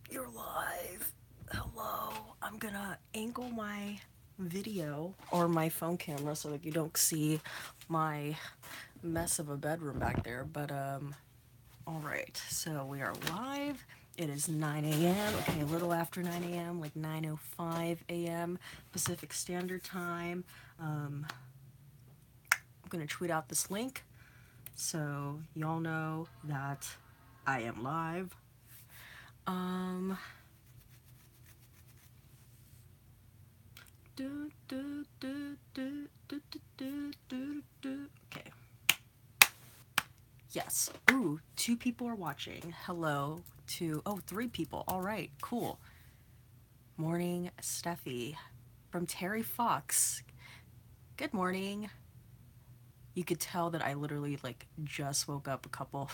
You're live. Hello. I'm gonna angle my video or my phone camera so that you don't see my mess of a bedroom back there. All right. So we are live. It is 9 a.m. Okay, a little after 9 a.m., like 9:05 a.m. Pacific Standard Time. I'm gonna tweet out this link so y'all know that I am live. Um, Do, do, do, do, do, do, do, do, do. Okay. Yes. Ooh, two people are watching. Hello to, oh, three people. All right, cool. Morning, Steffi. From Terry Fox. Good morning. You could tell that I literally like just woke up a couple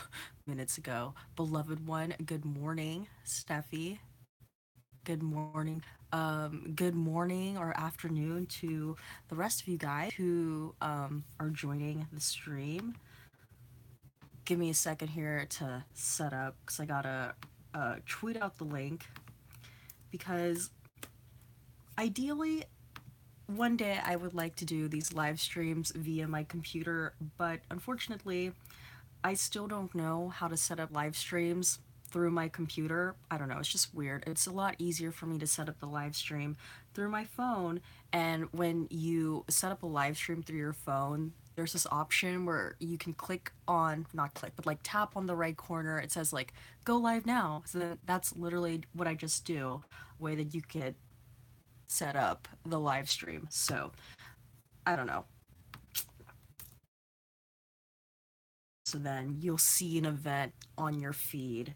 minutes ago. Beloved one, good morning, Steffi. Good morning. Good morning or afternoon to the rest of you guys who are joining the stream. Give me a second here to set up because I gotta tweet out the link because ideally one day I would like to do these live streams via my computer, but unfortunately I still don't know how to set up live streams through my computer. I don't know, it's just weird. It's a lot easier for me to set up the live stream through my phone, and when you set up a live stream through your phone, there's this option where you can click on, not click, but like tap on the right corner. It says like go live now. So that's literally what I just do, a way that you could set up the live stream. So, I don't know. So then you'll see an event on your feed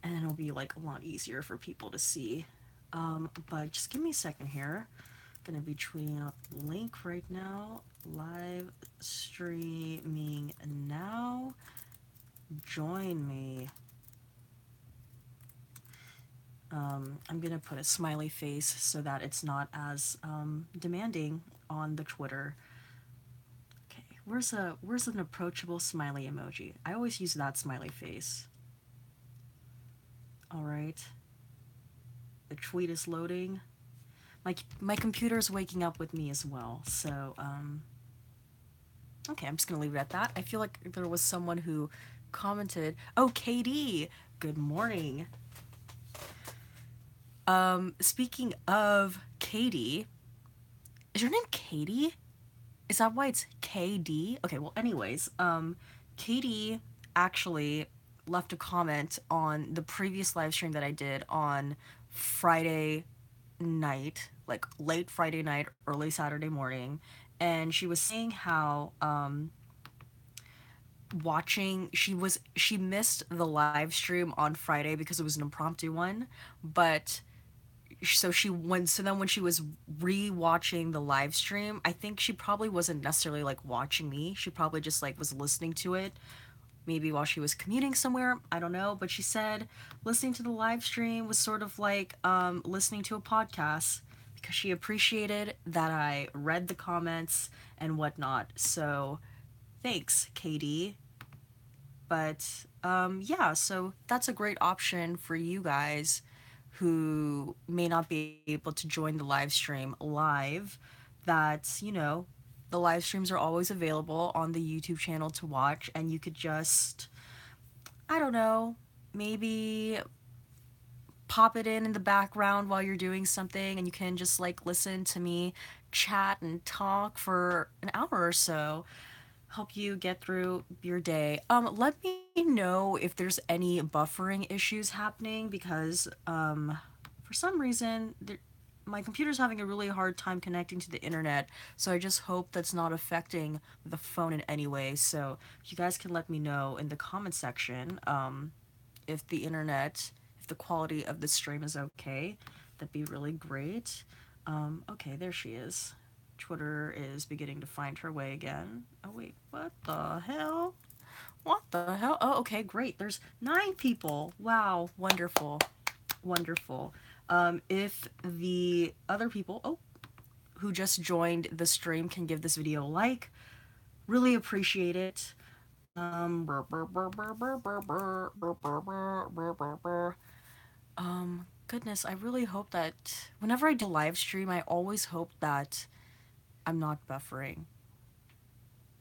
and it'll be like a lot easier for people to see. But just give me a second here. I'm gonna be tweeting out the link right now. Live streaming now. Join me. I'm gonna put a smiley face so that it's not as demanding on the Twitter. Okay, where's an approachable smiley emoji? I always use that smiley face. All right, the tweet is loading. My computer is waking up with me as well. So okay, I'm just gonna leave it at that. I feel like there was someone who commented. Oh, KD, good morning. Speaking of Katie, is your name Katie? Is that why it's KD? Okay, well, anyways, Katie actually left a comment on the previous live stream that I did on Friday night, like late Friday night, early Saturday morning, and she was saying how she missed the live stream on Friday because it was an impromptu one, but so then when she was re-watching the live stream, I think she probably wasn't necessarily like watching me. She probably just like was listening to it, maybe while she was commuting somewhere. I don't know, but she said listening to the live stream was sort of like listening to a podcast because she appreciated that I read the comments and whatnot. So thanks, Katie. But yeah, so that's a great option for you guys who may not be able to join the live stream live. That, the live streams are always available on the YouTube channel to watch, and you could just, I don't know, maybe pop it in the background while you're doing something, and you can just like listen to me chat and talk for an hour or so, help you get through your day. Let me know if there's any buffering issues happening because for some reason my computer's having a really hard time connecting to the internet. So I just hope that's not affecting the phone in any way. So if you guys can let me know in the comment section if the internet, if the quality of the stream is okay, that'd be really great. Okay, there she is. Twitter is beginning to find her way again. Oh, wait, what the hell? What the hell? Oh, okay, great. There's 9 people. Wow, wonderful. Wonderful. If the other people, who just joined the stream can give this video a like, really appreciate it. Um, Goodness, I really hope that whenever I do live stream, I always hope that I'm not buffering.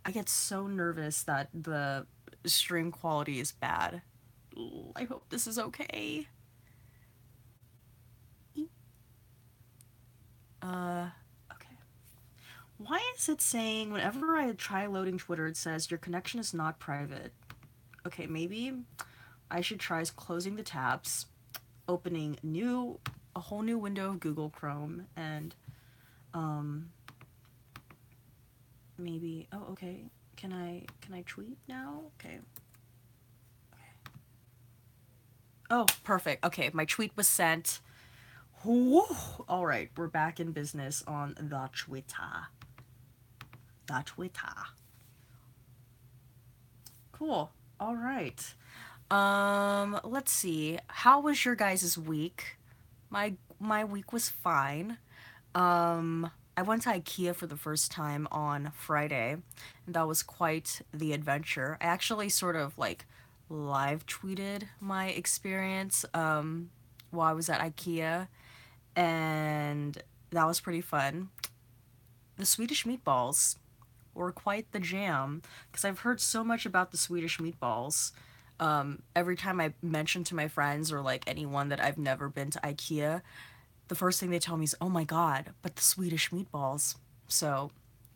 I get so nervous that the stream quality is bad. I hope this is okay. Uh, okay. Why is it saying whenever I try loading Twitter, it says your connection is not private? Okay, maybe I should try closing the tabs, opening a whole new window of Google Chrome, and um, maybe. Oh, okay. Can I tweet now? Okay. Oh, perfect. Okay, my tweet was sent. Whew. All right, we're back in business on the Twitter. The Twitter. Cool. All right. Let's see. How was your guys' week? My week was fine. I went to IKEA for the first time on Friday, and that was quite the adventure. I actually sort of like live tweeted my experience while I was at IKEA, and that was pretty fun. The Swedish meatballs were quite the jam because I've heard so much about the Swedish meatballs. Every time I mention to my friends or like anyone that I've never been to IKEA, the first thing they tell me is, "Oh my god, but the Swedish meatballs." So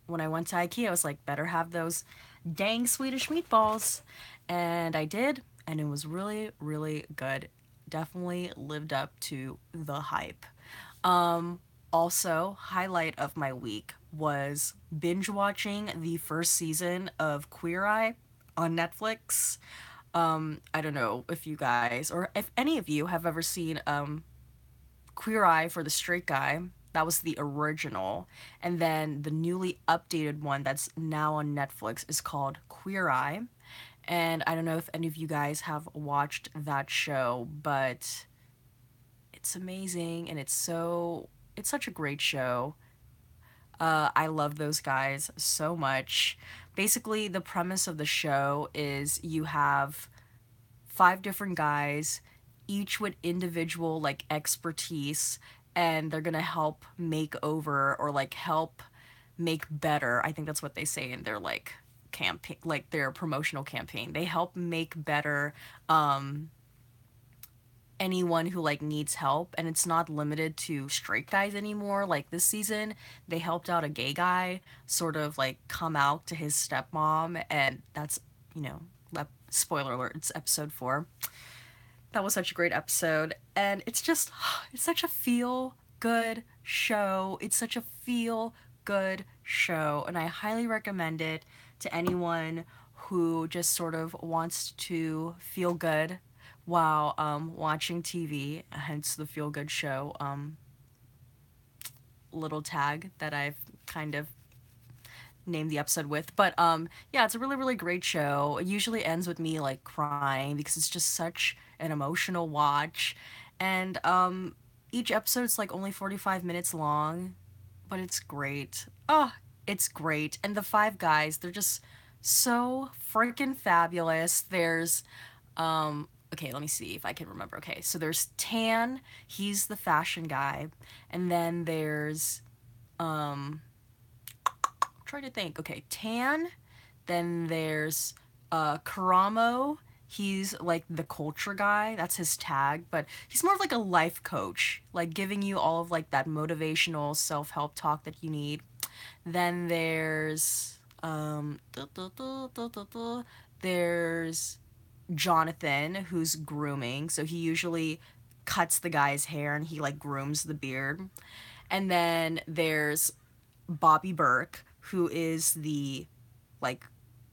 when I went to IKEA, I was like, better have those dang Swedish meatballs. And I did, and it was really, really good. Definitely lived up to the hype. Also, highlight of my week was binge watching the first season of Queer Eye on Netflix. I don't know if you guys or if any of you have ever seen Queer Eye for the Straight Guy. That was the original. And then the newly updated one that's now on Netflix is called Queer Eye. And I don't know if any of you guys have watched that show, but it's amazing and it's such a great show. I love those guys so much. Basically, the premise of the show is you have five different guys, each with individual like expertise, and they're gonna help make over or like help make better. I think that's what they say in their like campaign, like their promotional campaign. They help make better anyone who like needs help, and it's not limited to straight guys anymore. Like this season they helped out a gay guy sort of like come out to his stepmom, and that's, you know, spoiler alert, it's episode 4. That was such a great episode, and it's just it's such a feel good show. It's such a feel good show, and I highly recommend it to anyone who just sort of wants to feel good while watching TV, hence the feel good show little tag that I've kind of named the episode with. But yeah, it's a really, really great show. It usually ends with me like crying because it's just such an emotional watch. And each episode's like only 45 minutes long, but it's great. Oh, it's great. And the five guys, they're just so freaking fabulous. There's okay, let me see if I can remember. Okay, so there's Tan, he's the fashion guy, and then there's I'm trying to think. Okay, Tan, then there's Karamo. He's like the culture guy. That's his tag, but he's more of like a life coach, like giving you all of like that motivational self-help talk that you need. Then there's there's Jonathan, who's grooming. So he usually cuts the guy's hair and he like grooms the beard. And then there's Bobby Burke, who is the like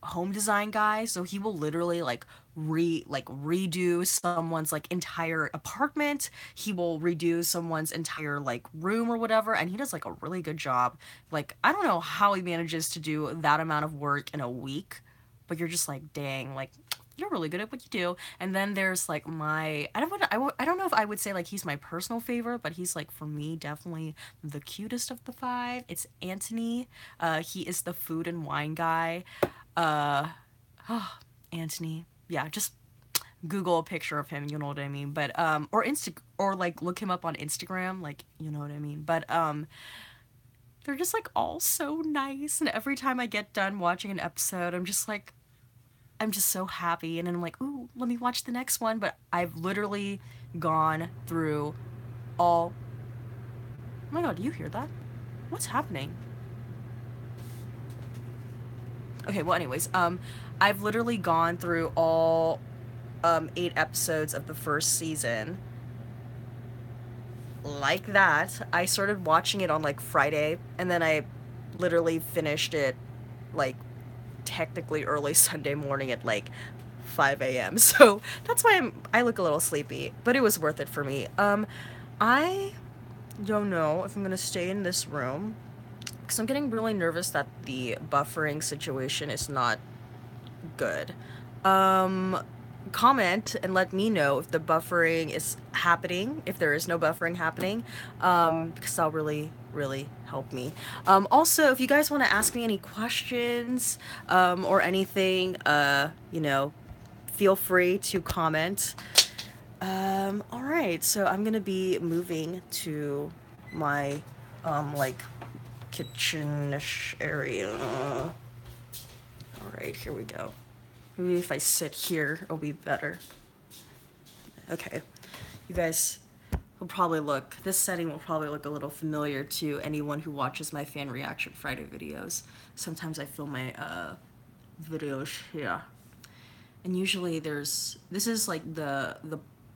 home design guy. So he will literally like redo someone's like entire apartment. He will redo someone's entire like room or whatever, and he does like a really good job. Like I don't know how he manages to do that amount of work in a week, but you're just like, dang, like you're really good at what you do. And then there's like I don't know if I would say like he's my personal favorite, but he's like for me definitely the cutest of the five. It's Anthony. He is the food and wine guy. Uh, oh, Anthony. Yeah, just Google a picture of him, you know what I mean? But or like look him up on Instagram, like you know what I mean? But they're just like all so nice, and every time I get done watching an episode, I'm just so happy, and then I'm like, "Ooh, let me watch the next one." But I've literally gone through all. Oh my god, do you hear that? What's happening? Okay, well anyways, I've literally gone through all 8 episodes of the first season like that. I started watching it on like Friday, and then I literally finished it like technically early Sunday morning at like 5 a.m. So that's why I look a little sleepy, but it was worth it for me. I don't know if I'm gonna stay in this room because I'm getting really nervous that the buffering situation is not good. Um, Comment and let me know if the buffering is happening, if there is no buffering happening, because that'll really, really help me. Also, if you guys want to ask me any questions, or anything, feel free to comment. All right, so I'm gonna be moving to my, like, kitchen-ish area. All right, here we go. Maybe if I sit here, it'll be better. Okay. You guys will probably look, this setting will probably look a little familiar to anyone who watches my Fan Reaction Friday videos. Sometimes I film my videos here. And usually this is like the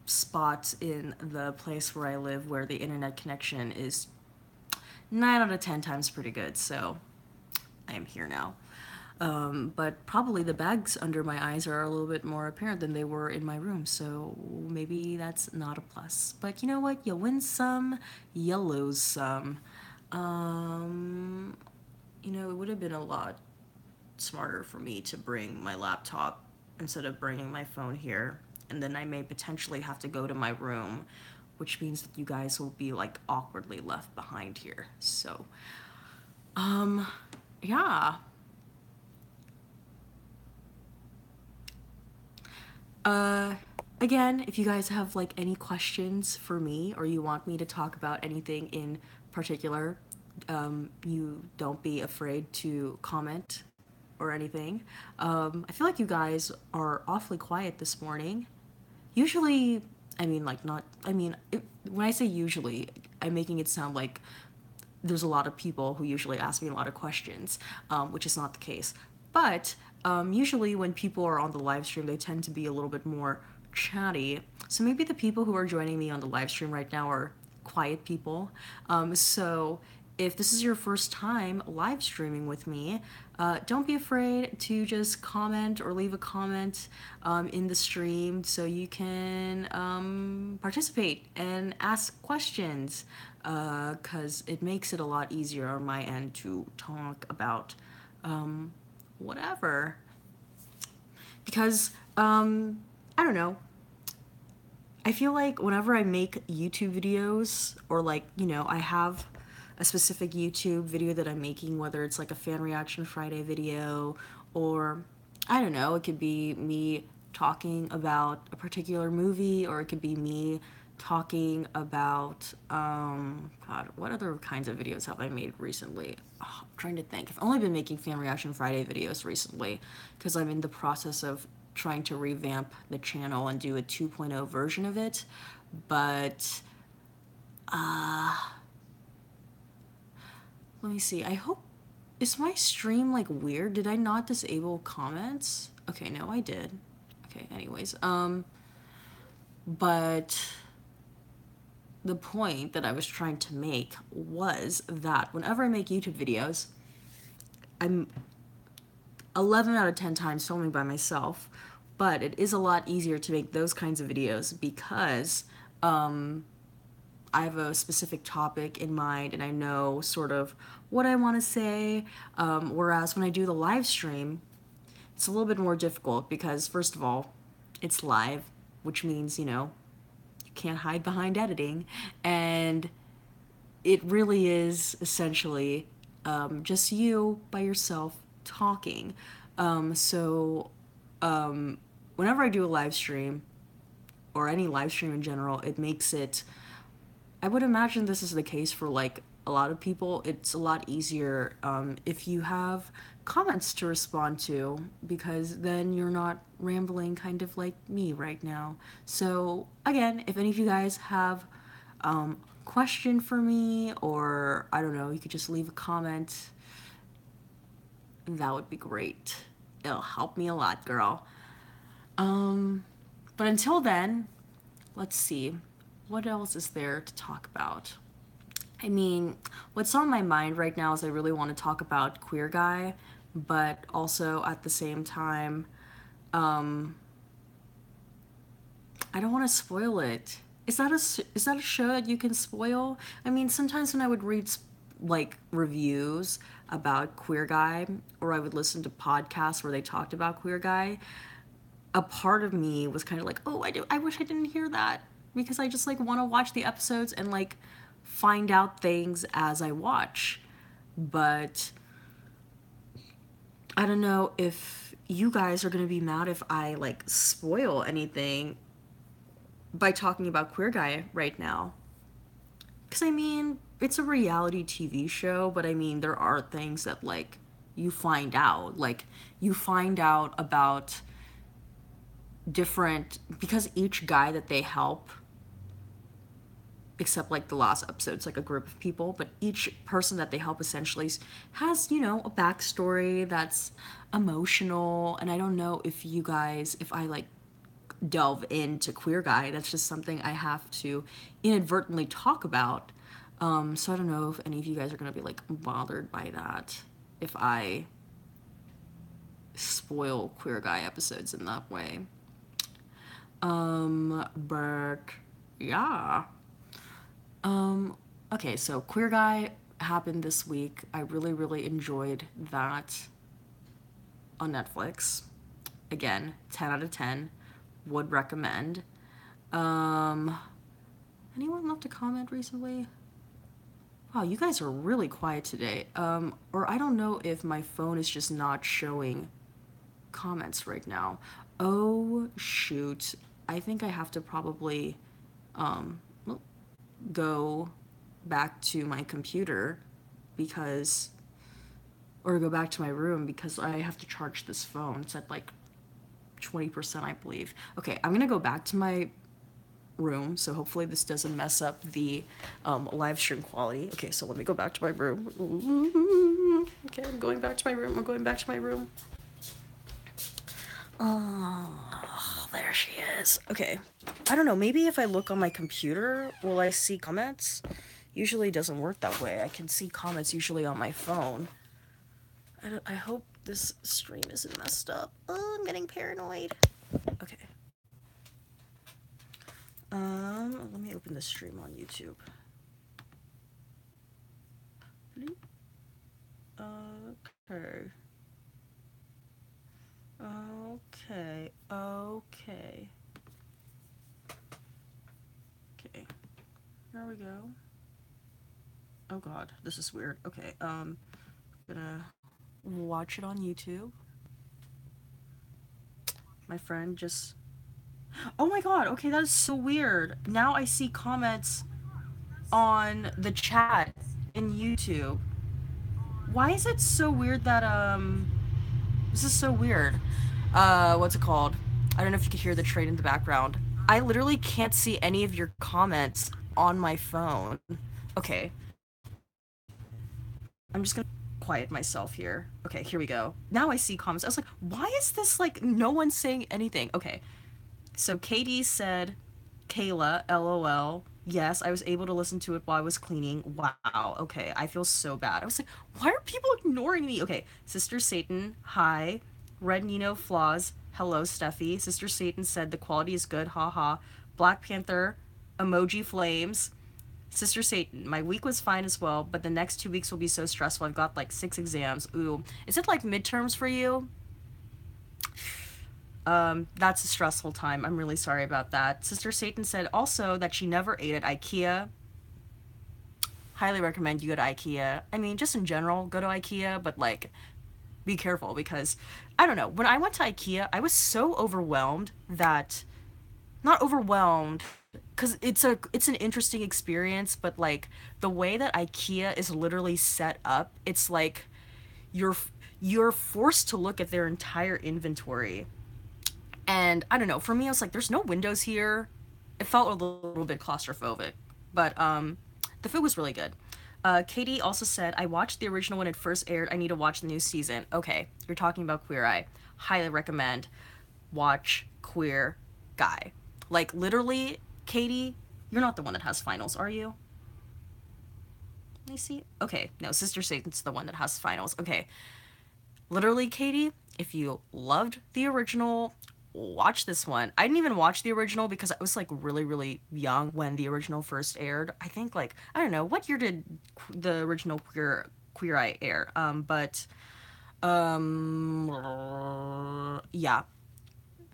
spot in the place where I live where the internet connection is 9 out of 10 times pretty good, so I am here now. But probably the bags under my eyes are a little bit more apparent than they were in my room, so maybe that's not a plus. But you know what? You win some, you lose some. Um, it would have been a lot smarter for me to bring my laptop instead of bringing my phone here. And then I may potentially have to go to my room, which means that you guys will be like awkwardly left behind here. So, yeah. Uh, Again, if you guys have like any questions for me or you want me to talk about anything in particular, you don't be afraid to comment or anything. I feel like you guys are awfully quiet this morning. Usually, I mean, like, not, I mean, when I say usually, I'm making it sound like there's a lot of people who usually ask me a lot of questions, which is not the case. But usually, when people are on the live stream, they tend to be a little bit more chatty. So maybe the people who are joining me on the live stream right now are quiet people. So if this is your first time live streaming with me, don't be afraid to just comment or leave a comment in the stream so you can participate and ask questions, because it makes it a lot easier on my end to talk about whatever. Because, I don't know. I feel like whenever I make YouTube videos, or like, I have a specific YouTube video that I'm making, whether it's like a Fan Reaction Friday video, or I don't know, it could be me talking about a particular movie, or it could be me talking about, God, what other kinds of videos have I made recently? Oh, I'm trying to think. I've only been making Fan Reaction Friday videos recently because I'm in the process of trying to revamp the channel and do a 2.0 version of it. But let me see. I hope, is my stream like weird? Did I not disable comments? Okay, no, I did. Okay, anyways, but the point that I was trying to make was that whenever I make YouTube videos, I'm 11 out of 10 times filming by myself, but it is a lot easier to make those kinds of videos because I have a specific topic in mind and I know sort of what I want to say. Whereas when I do the live stream, it's a little bit more difficult because, first of all, it's live, which means, you can't hide behind editing. And it really is essentially just you by yourself talking. So whenever I do a live stream, or any live stream in general, it makes it, I would imagine this is the case for like a lot of people. It's a lot easier if you have comments to respond to, because then you're not rambling kind of like me right now. So again, if any of you guys have question for me, or I don't know, you could just leave a comment. That would be great. It'll help me a lot, girl. But until then, let's see. What else is there to talk about? I mean, what's on my mind right now is I really want to talk about Queer Guy, but also at the same time, I don't want to spoil it. Is that a show that you can spoil? I mean, sometimes when I would read like reviews about Queer Guy, or I would listen to podcasts where they talked about Queer Guy, a part of me was kind of like, oh, I wish I didn't hear that, because I just like want to watch the episodes and like find out things as I watch. But I don't know if you guys are going to be mad if I like spoil anything by talking about Queer Guy right now. Because I mean, it's a reality TV show, but I mean, there are things that like you find out. Like, you find out about different, because each guy that they help, except like the last episode, it's like a group of people, but each person that they help essentially has, you know, a backstory that's emotional. And I don't know if you guys, if I like delve into Queer Guy, that's just something I have to inadvertently talk about. So I don't know if any of you guys are gonna be like bothered by that if I spoil Queer Guy episodes in that way. But yeah. Okay, so Queer Guy happened this week. I really, really enjoyed that on Netflix. Again, 10 out of 10. Would recommend. Um, Anyone left a comment recently? Wow, you guys are really quiet today. Or I don't know if my phone is just not showing comments right now. Oh, shoot. I think I have to probably go back to my computer because, or go back to my room because I have to charge this phone. It's at like 20%, I believe. Okay, I'm gonna go back to my room, so hopefully this doesn't mess up the live stream quality. Okay, so let me go back to my room. Okay, I'm going back to my room. I'm going back to my room. Oh, there she is. Okay. I don't know, maybe if I look on my computer, will I see comments? Usually it doesn't work that way. I can see comments usually on my phone. I hope this stream isn't messed up. Oh, I'm getting paranoid. Okay. Let me open the stream on YouTube. Okay. Okay. Okay. Okay. There we go. Oh god, this is weird. Okay, gonna watch it on YouTube. My friend just... Oh my god, okay, that is so weird. Now I see comments on the chat in YouTube. Why is it so weird that, this is so weird. What's it called? I don't know if you can hear the train in the background. I literally can't see any of your comments on my phone. Okay. I'm just gonna quiet myself here. Okay, here we go. Now I see comments. I was like, why is this like no one's saying anything? Okay. So Katie said, Kayla, LOL. Yes, I was able to listen to it while I was cleaning. Wow. Okay, I feel so bad. I was like, why are people ignoring me? Okay, Sister Satan, hi. Red Nino Flaws, hello, Steffi. Sister Satan said the quality is good, haha. Black Panther, emoji flames. Sister Satan, my week was fine as well, but the next 2 weeks will be so stressful. I've got like 6 exams. Ooh. Is it like midterms for you? That's a stressful time. I'm really sorry about that. Sister Satan said also that she never ate at IKEA. Highly recommend you go to IKEA. I mean, just in general, go to IKEA, but like, be careful because, I don't know, when I went to IKEA, I was so overwhelmed that not overwhelmed, because it's an interesting experience, but like the way that IKEA is literally set up, it's like you're you're forced to look at their entire inventory. And I don't know, for me I was like, there's no windows here. It felt a little bit claustrophobic. But the food was really good. Katie also said, I watched the original when it first aired. I need to watch the new season. Okay, you're talking about Queer Eye. Highly recommend. Watch Queer Guy. Like, literally, Katie, you're not the one that has finals, are you? Let me see. Okay, no, Sister Satan's the one that has finals. Okay, literally, Katie, if you loved the original, watch this one. I didn't even watch the original because I was like really, really young when the original first aired. I think like I don't know what year did the original Queer Eye air. But yeah,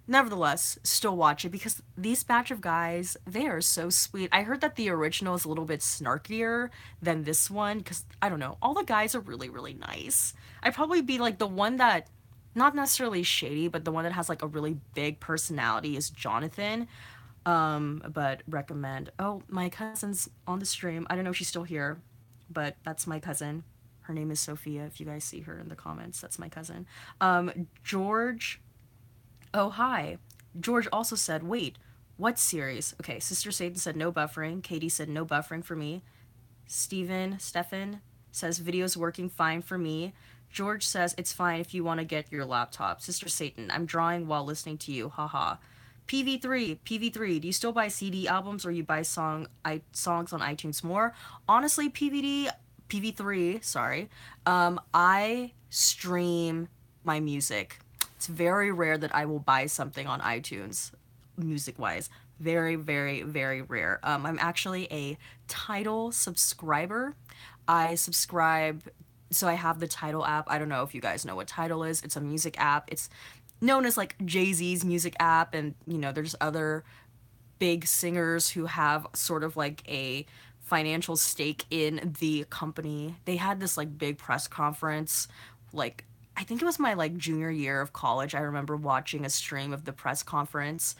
nevertheless, still watch it because these batch of guys, they are so sweet. I heard that the original is a little bit snarkier than this one because I don't know, all the guys are really, really nice. I'd probably be like the one that, not necessarily shady, but the one that has like a really big personality is Jonathan. But recommend. Oh, my cousin's on the stream. I don't know if she's still here, but that's my cousin. Her name is Sophia. If you guys see her in the comments, that's my cousin. George, oh, hi. George also said, wait, what series? Okay, Sister Satan said no buffering. Katie said no buffering for me. Stefan says video's working fine for me. George says it's fine if you want to get your laptop. Sister Satan, I'm drawing while listening to you. Haha. PV3, do you still buy CD albums or you buy songs on iTunes more? Honestly, PV3, sorry. I stream my music. It's very rare that I will buy something on iTunes, music wise. Very, very, very rare. I'm actually a Tidal subscriber. I subscribe, so I have the Tidal app. I don't know if you guys know what Tidal is. It's a music app. It's known as like Jay-Z's music app, and you know, there's other big singers who have sort of like a financial stake in the company. They had this like big press conference, like I think it was my like junior year of college. I remember watching a stream of the press conference,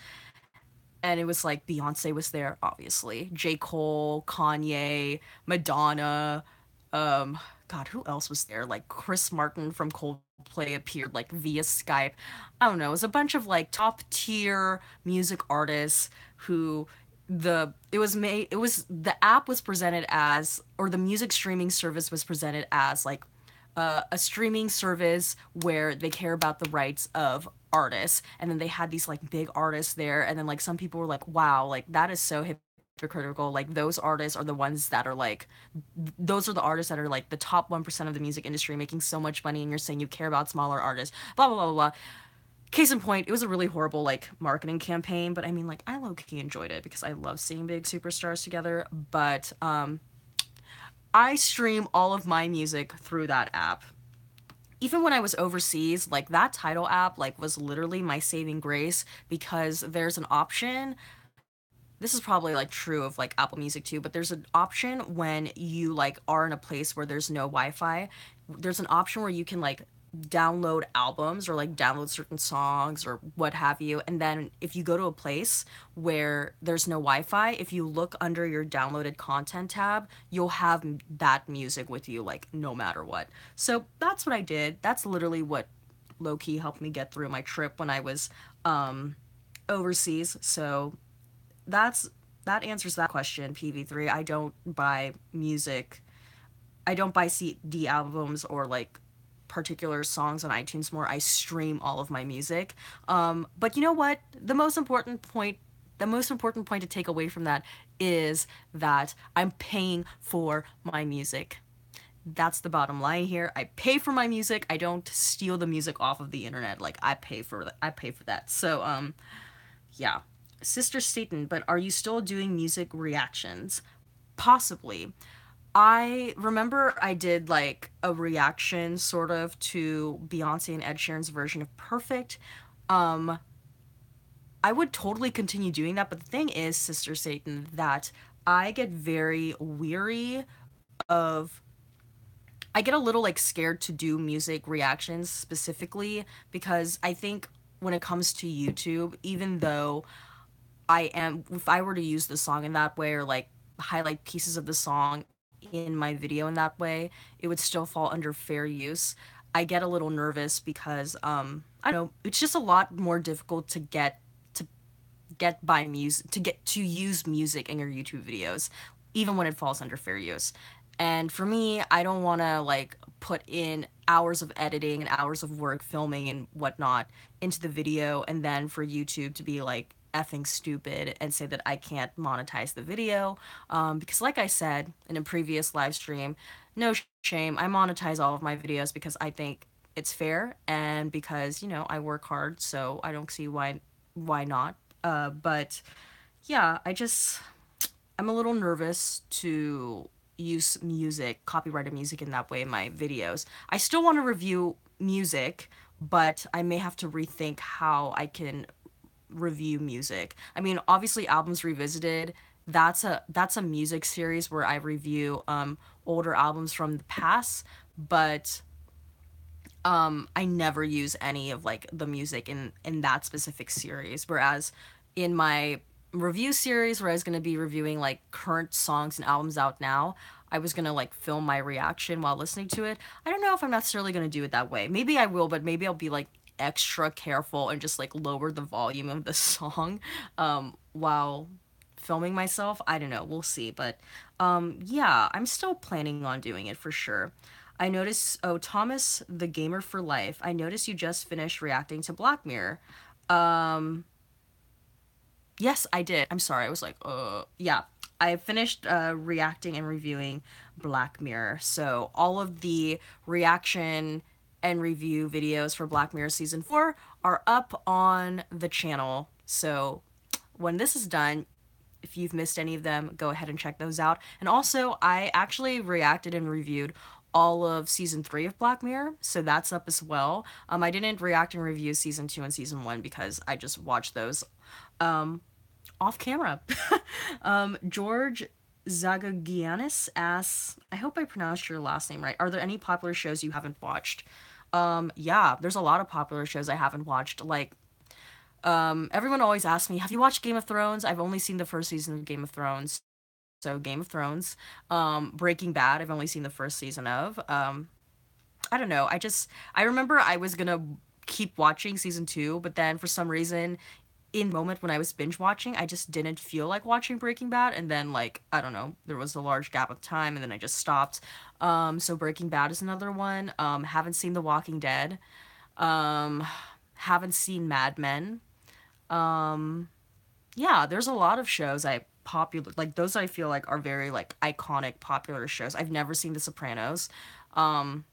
and it was like Beyonce was there, obviously. J. Cole, Kanye, Madonna, God, who else was there? Like Chris Martin from Coldplay appeared like via Skype. I don't know. It was a bunch of like top tier music artists who it was the app was presented as, or the music streaming service was presented as like a streaming service where they care about the rights of artists, and then they had these like big artists there, and then like some people were like, wow, like that is so hypocritical. Like those artists are the ones that are like, those are the artists that are like the top 1% of the music industry making so much money, and you're saying you care about smaller artists, blah blah blah blah blah. Case in point, it was a really horrible like marketing campaign, but I mean like I low-key enjoyed it because I love seeing big superstars together. But I stream all of my music through that app. Even when I was overseas, like that Tidal app like was literally my saving grace because there's an option. This is probably like true of like Apple Music too, but there's an option when you like are in a place where there's no Wi-Fi. There's an option where you can like download albums or like download certain songs or what have you. And then if you go to a place where there's no Wi-Fi, if you look under your downloaded content tab, you'll have that music with you like no matter what. So that's what I did. That's literally what low key helped me get through my trip when I was overseas. So that's that answers that question, PV3. I don't buy music. I don't buy CD albums or like particular songs on iTunes more. I stream all of my music. But you know what? The most important point to take away from that is that I'm paying for my music. That's the bottom line here. I pay for my music. I don't steal the music off of the internet. Like I pay for that. So yeah. Sister Satan, but are you still doing music reactions? Possibly. I remember I did like a reaction sort of to Beyonce and Ed Sheeran's version of Perfect. Um, I would totally continue doing that, but the thing is, Sister Satan, that I get very weary of. I get a little like scared to do music reactions specifically because I think when it comes to YouTube, even though if I were to use the song in that way, or like highlight pieces of the song in my video in that way, it would still fall under fair use. I get a little nervous because I don't know, it's just a lot more difficult to get by music to get to use music in your YouTube videos, even when it falls under fair use. And for me, I don't want to like put in hours of editing and hours of work filming and whatnot into the video, and then for YouTube to be like effing stupid and say that I can't monetize the video. Because, like I said in a previous live stream, no shame, I monetize all of my videos because I think it's fair and because, you know, I work hard, so I don't see why not. But yeah, I'm a little nervous to use music, copyrighted music in that way in my videos. I still want to review music, but I may have to rethink how I can review music. I mean, obviously Albums Revisited, that's a music series where I review older albums from the past, but I never use any of like the music in that specific series. Whereas in my review series, where I was gonna be reviewing like current songs and albums out now, I was gonna like film my reaction while listening to it. I don't know if I'm necessarily gonna do it that way. Maybe I will, but maybe I'll be like extra careful and just like lower the volume of the song while filming myself. I don't know. We'll see. But yeah, I'm still planning on doing it for sure. I noticed, oh, Thomas the Gamer for Life. I noticed you just finished reacting to Black Mirror. Um, yes, I did. I'm sorry. I was like, yeah. I finished reacting and reviewing Black Mirror. So all of the reaction and review videos for Black Mirror season 4 are up on the channel. So when this is done, if you've missed any of them, go ahead and check those out. And also, I actually reacted and reviewed all of season 3 of Black Mirror, so that's up as well. I didn't react and review season 2 and season 1 because I just watched those off camera. George Zagagianis asks, I hope I pronounced your last name right. Are there any popular shows you haven't watched? Yeah, there's a lot of popular shows I haven't watched. Like, everyone always asks me, have you watched Game of Thrones? I've only seen the first season of Game of Thrones. So Game of Thrones. Breaking Bad, I've only seen the first season of. I don't know. I remember I was gonna keep watching season 2, but then for some reason, in the moment when I was binge watching, I just didn't feel like watching Breaking Bad, and then like, I don't know, there was a large gap of time and then I just stopped. So Breaking Bad is another one. Haven't seen The Walking Dead. Um, haven't seen Mad Men. Yeah, there's a lot of shows I popular like those I feel like are very like iconic popular shows. I've never seen The Sopranos. Um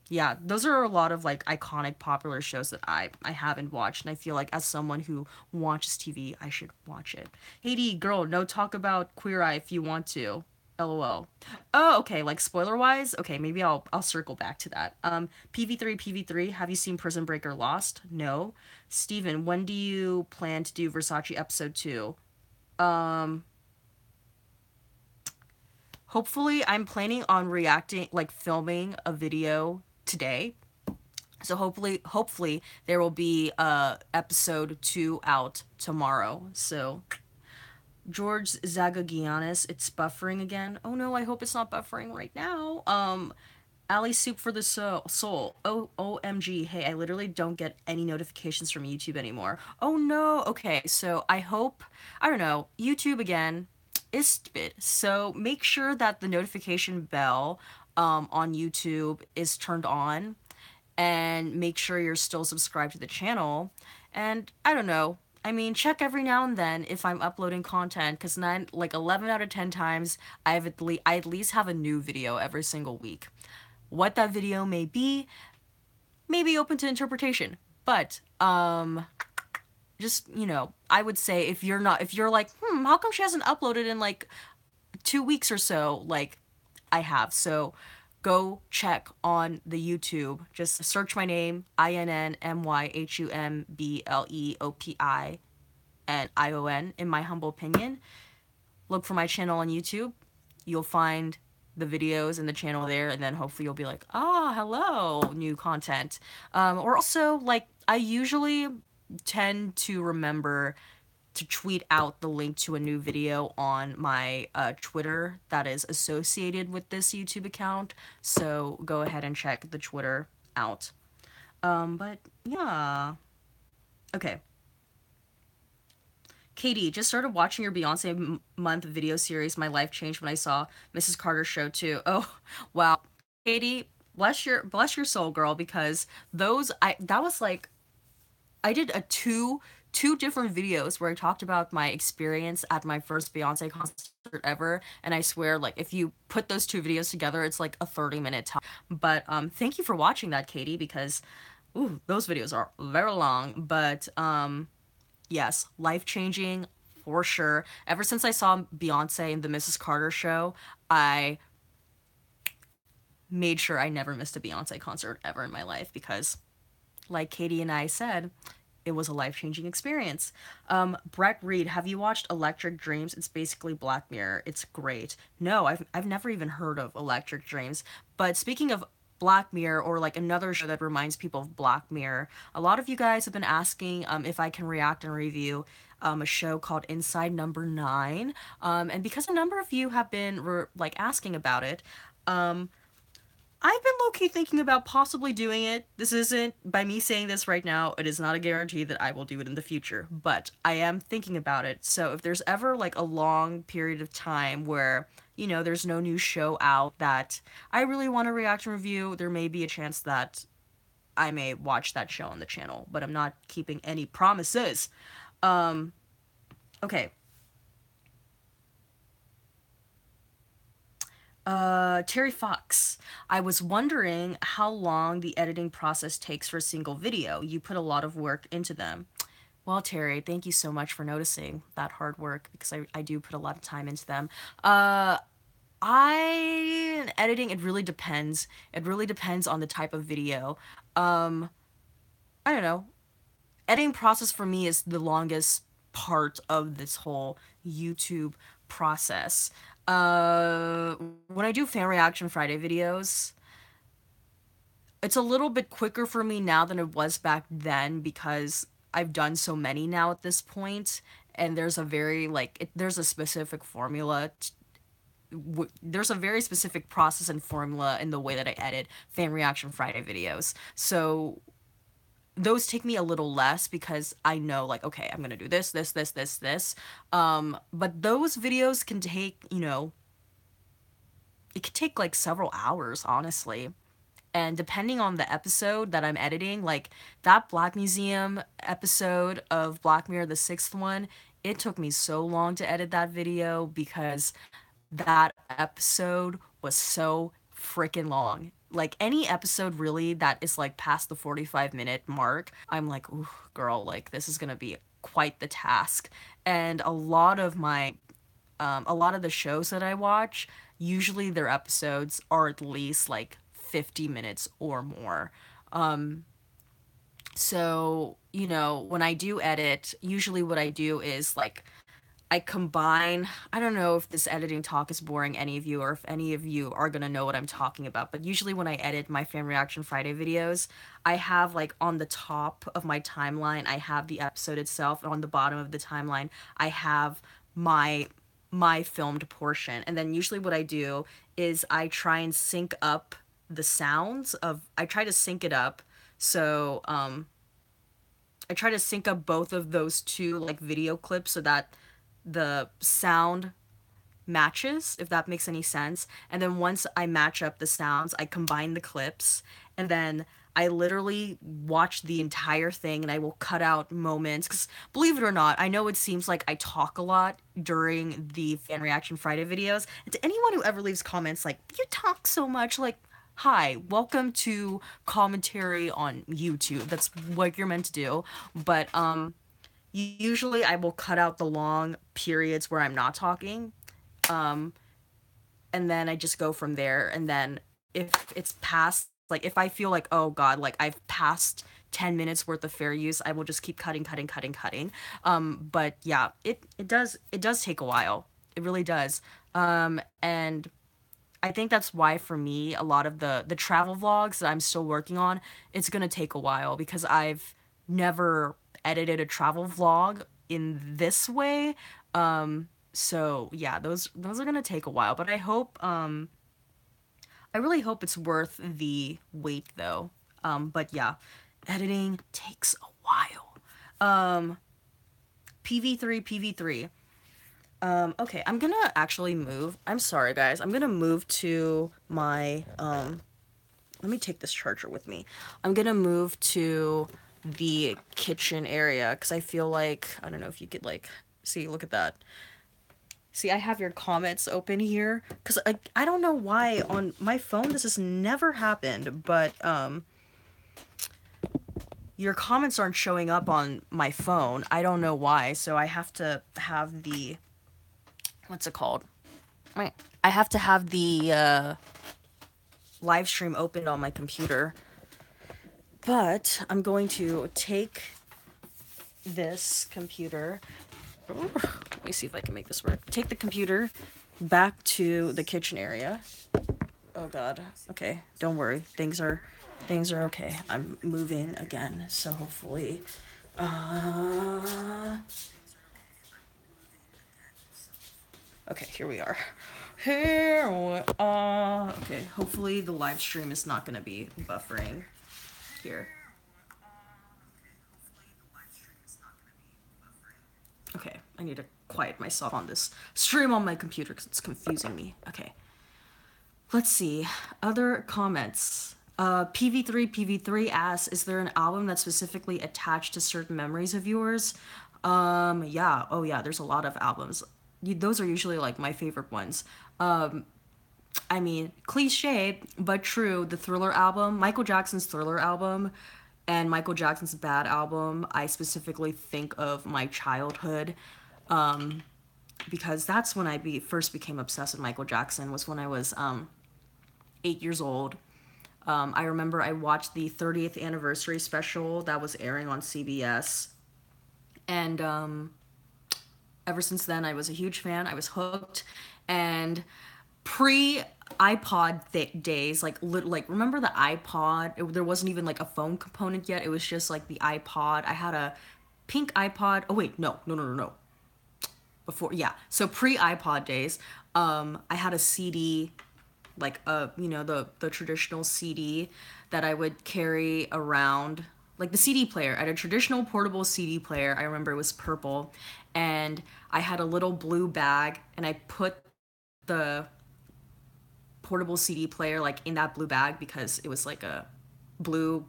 yeah, those are a lot of like iconic popular shows that I haven't watched, and I feel like as someone who watches TV, I should watch it. Haiti, girl, no talk about Queer Eye if you want to. LOL. Oh, okay, like spoiler wise, okay, maybe I'll circle back to that. PV3, have you seen Prison Break or Lost? No. Steven, when do you plan to do Versace episode 2? Um Hopefully I'm planning on reacting like filming a video today. So hopefully there will be episode 2 out tomorrow. So George Zagagianis, it's buffering again. Oh no, I hope it's not buffering right now. Ali Soup for the Soul. Oh, OMG. Hey, I literally don't get any notifications from YouTube anymore. Oh no. Okay, so I don't know, YouTube again is stupid. So make sure that the notification bell on YouTube is turned on, and make sure you're still subscribed to the channel. And I don't know. I mean, check every now and then if I'm uploading content, because 11 out of 10 times I at least have a new video every single week. What that video may be open to interpretation, but just, you know, I would say if you're like, how come she hasn't uploaded in like 2 weeks or so? Like, I have. So go check on the YouTube. Just search my name, INNMYHUMBLEOPI and ION, in my humble opinion. Look for my channel on YouTube. You'll find the videos and the channel there, and then hopefully you'll be like, hello, new content. Or also, like, I usually tend to remember to tweet out the link to a new video on my Twitter that is associated with this YouTube account. So go ahead and check the Twitter out. But yeah. Okay. Katie, just started watching your Beyonce month video series. My life changed when I saw Mrs. Carter's show too. Oh, wow. Katie, bless your soul, girl, because those I that was like I did a two different videos where I talked about my experience at my first Beyonce concert ever, and I swear, like, if you put those two videos together, it's like a 30-minute time. But thank you for watching that, Katie, because ooh, those videos are very long. But yes, life changing for sure. Ever since I saw Beyonce in the Mrs. Carter show, I made sure I never missed a Beyonce concert ever in my life because, like Katie and I said, it was a life changing experience. Brett Reed, have you watched Electric Dreams? It's basically Black Mirror. It's great. No, I've never even heard of Electric Dreams. But speaking of Black Mirror, or like another show that reminds people of Black Mirror, a lot of you guys have been asking if I can react and review a show called Inside Number Nine. And because a number of you have been like asking about it, um, I've been low-key thinking about possibly doing it. This isn't, by me saying this right now, it is not a guarantee that I will do it in the future, but I am thinking about it. So if there's ever like a long period of time where, there's no new show out that I really want to react and review, there may be a chance that I may watch that show on the channel, but I'm not keeping any promises. Um, okay. Terry Fox. I was wondering how long the editing process takes for a single video. You put a lot of work into them. Well, Terry, thank you so much for noticing that hard work because I do put a lot of time into them. Editing, it really depends. It really depends on the type of video. Um, I don't know. Editing process for me is the longest part of this whole YouTube process. Uh, when I do fan reaction Friday videos, it's a little bit quicker for me now than it was back then because I've done so many now at this point, and there's a very there's a specific formula. There's a very specific process and formula in the way that I edit fan reaction Friday videos. So those take me a little less because I know, like, okay, I'm gonna do this. But those videos can take, it could take like several hours, honestly. And depending on the episode that I'm editing, like that Black Museum episode of Black Mirror, the sixth one, it took me so long to edit that video because that episode was so freaking long. Like any episode really that is like past the 45-minute mark, I'm like, ooh, girl, like this is gonna be quite the task. And a lot of the shows that I watch, usually their episodes are at least like 50 minutes or more. So, when I do edit, usually what I do is like I combine, I don't know if this editing talk is boring any of you or if any of you are gonna know what I'm talking about, but usually when I edit my Fan Reaction Friday videos, I have like on the top of my timeline, I have the episode itself, and on the bottom of the timeline, I have my my filmed portion. And then usually what I do is I try and sync up the sounds of I try to sync it up. So I try to sync up both of those two like video clips so that the sound matches, if that makes any sense. And then once I match up the sounds, I combine the clips, and then I literally watch the entire thing and I will cut out moments. Because believe it or not, I know it seems like I talk a lot during the Fan Reaction Friday videos. And to anyone who ever leaves comments like, you talk so much, like, hi, welcome to commentary on YouTube. That's what you're meant to do. But usually I will cut out the long periods where I'm not talking. Um, and then I just go from there. And then if it's past, like if I feel like, oh God, like I've passed 10 minutes worth of fair use, I will just keep cutting. But yeah, it does take a while. It really does. And I think that's why for me, a lot of the travel vlogs that I'm still working on, it's gonna take a while because I've never edited a travel vlog in this way. So yeah, those are gonna take a while, but I really hope it's worth the wait though. But yeah, editing takes a while. PV3. Okay, I'm gonna actually move. I'm sorry guys. I'm gonna move to my let me take this charger with me. I'm gonna move to the kitchen area because I feel like, I don't know if you could like see, look at that. See, I have your comments open here because I don't know why on my phone this has never happened, but your comments aren't showing up on my phone. I don't know why, so I have to have the, what's it called? I have to have the live stream opened on my computer. But I'm going to take this computer. Let me see if I can make this work. Take the computer back to the kitchen area. Oh god. Okay, don't worry. Things are okay. I'm moving again, so hopefully okay, here we are. Here we are. Okay, hopefully the live stream is not going to be buffering here. Okay, I need to quiet myself on this stream on my computer because it's confusing me. Okay. Let's see. Other comments. PV3 asks, is there an album that's specifically attached to certain memories of yours? Yeah. Oh yeah, there's a lot of albums. Those are usually like my favorite ones. I mean, cliche, but true, the Thriller album, Michael Jackson's Thriller album, and Michael Jackson's Bad album, I specifically think of my childhood, because that's when first became obsessed with Michael Jackson, was when I was 8 years old. I remember I watched the 30th anniversary special that was airing on CBS, and ever since then I was a huge fan. I was hooked, and pre iPod days, like remember the iPod? There wasn't even like a phone component yet. It was just like the iPod. I had a pink iPod. Oh wait, no. Before, yeah. So pre iPod days, I had a CD, like the traditional CD that I would carry around, like the CD player. I had a traditional portable CD player. I remember it was purple, and I had a little blue bag, and I put the portable CD player like in that blue bag because it was like a blue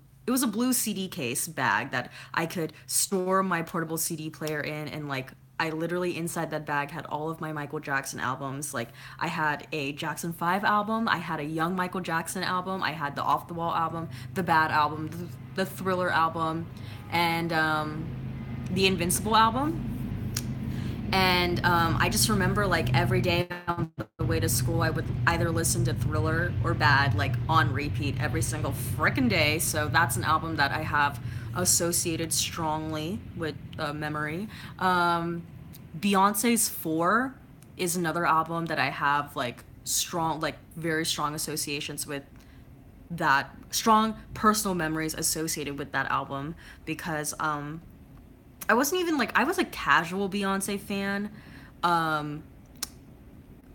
CD case bag that I could store my portable CD player in, and like I literally inside that bag had all of my Michael Jackson albums. Like I had a Jackson 5 album, I had a young Michael Jackson album, I had the Off the Wall album, the Bad album, the Thriller album, and the Invincible album. And I just remember like every day on the way to school, I would either listen to Thriller or Bad, like on repeat every single frickin' day. So that's an album that I have associated strongly with memory. Beyonce's 4 is another album that I have like strong, like very strong associations with, that strong personal memories associated with that album, because I wasn't even like, I was a casual Beyonce fan,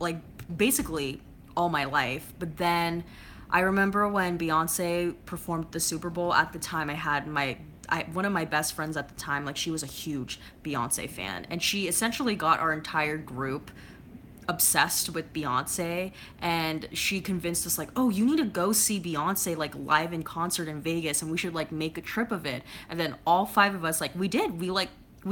like basically all my life. But then I remember when Beyonce performed the Super Bowl. At the time, I had one of my best friends at the time, like she was a huge Beyonce fan, and she essentially got our entire group obsessed with Beyonce, and she convinced us like, oh, you need to go see Beyonce like live in concert in Vegas, and we should like make a trip of it. And then all 5 of us, like, we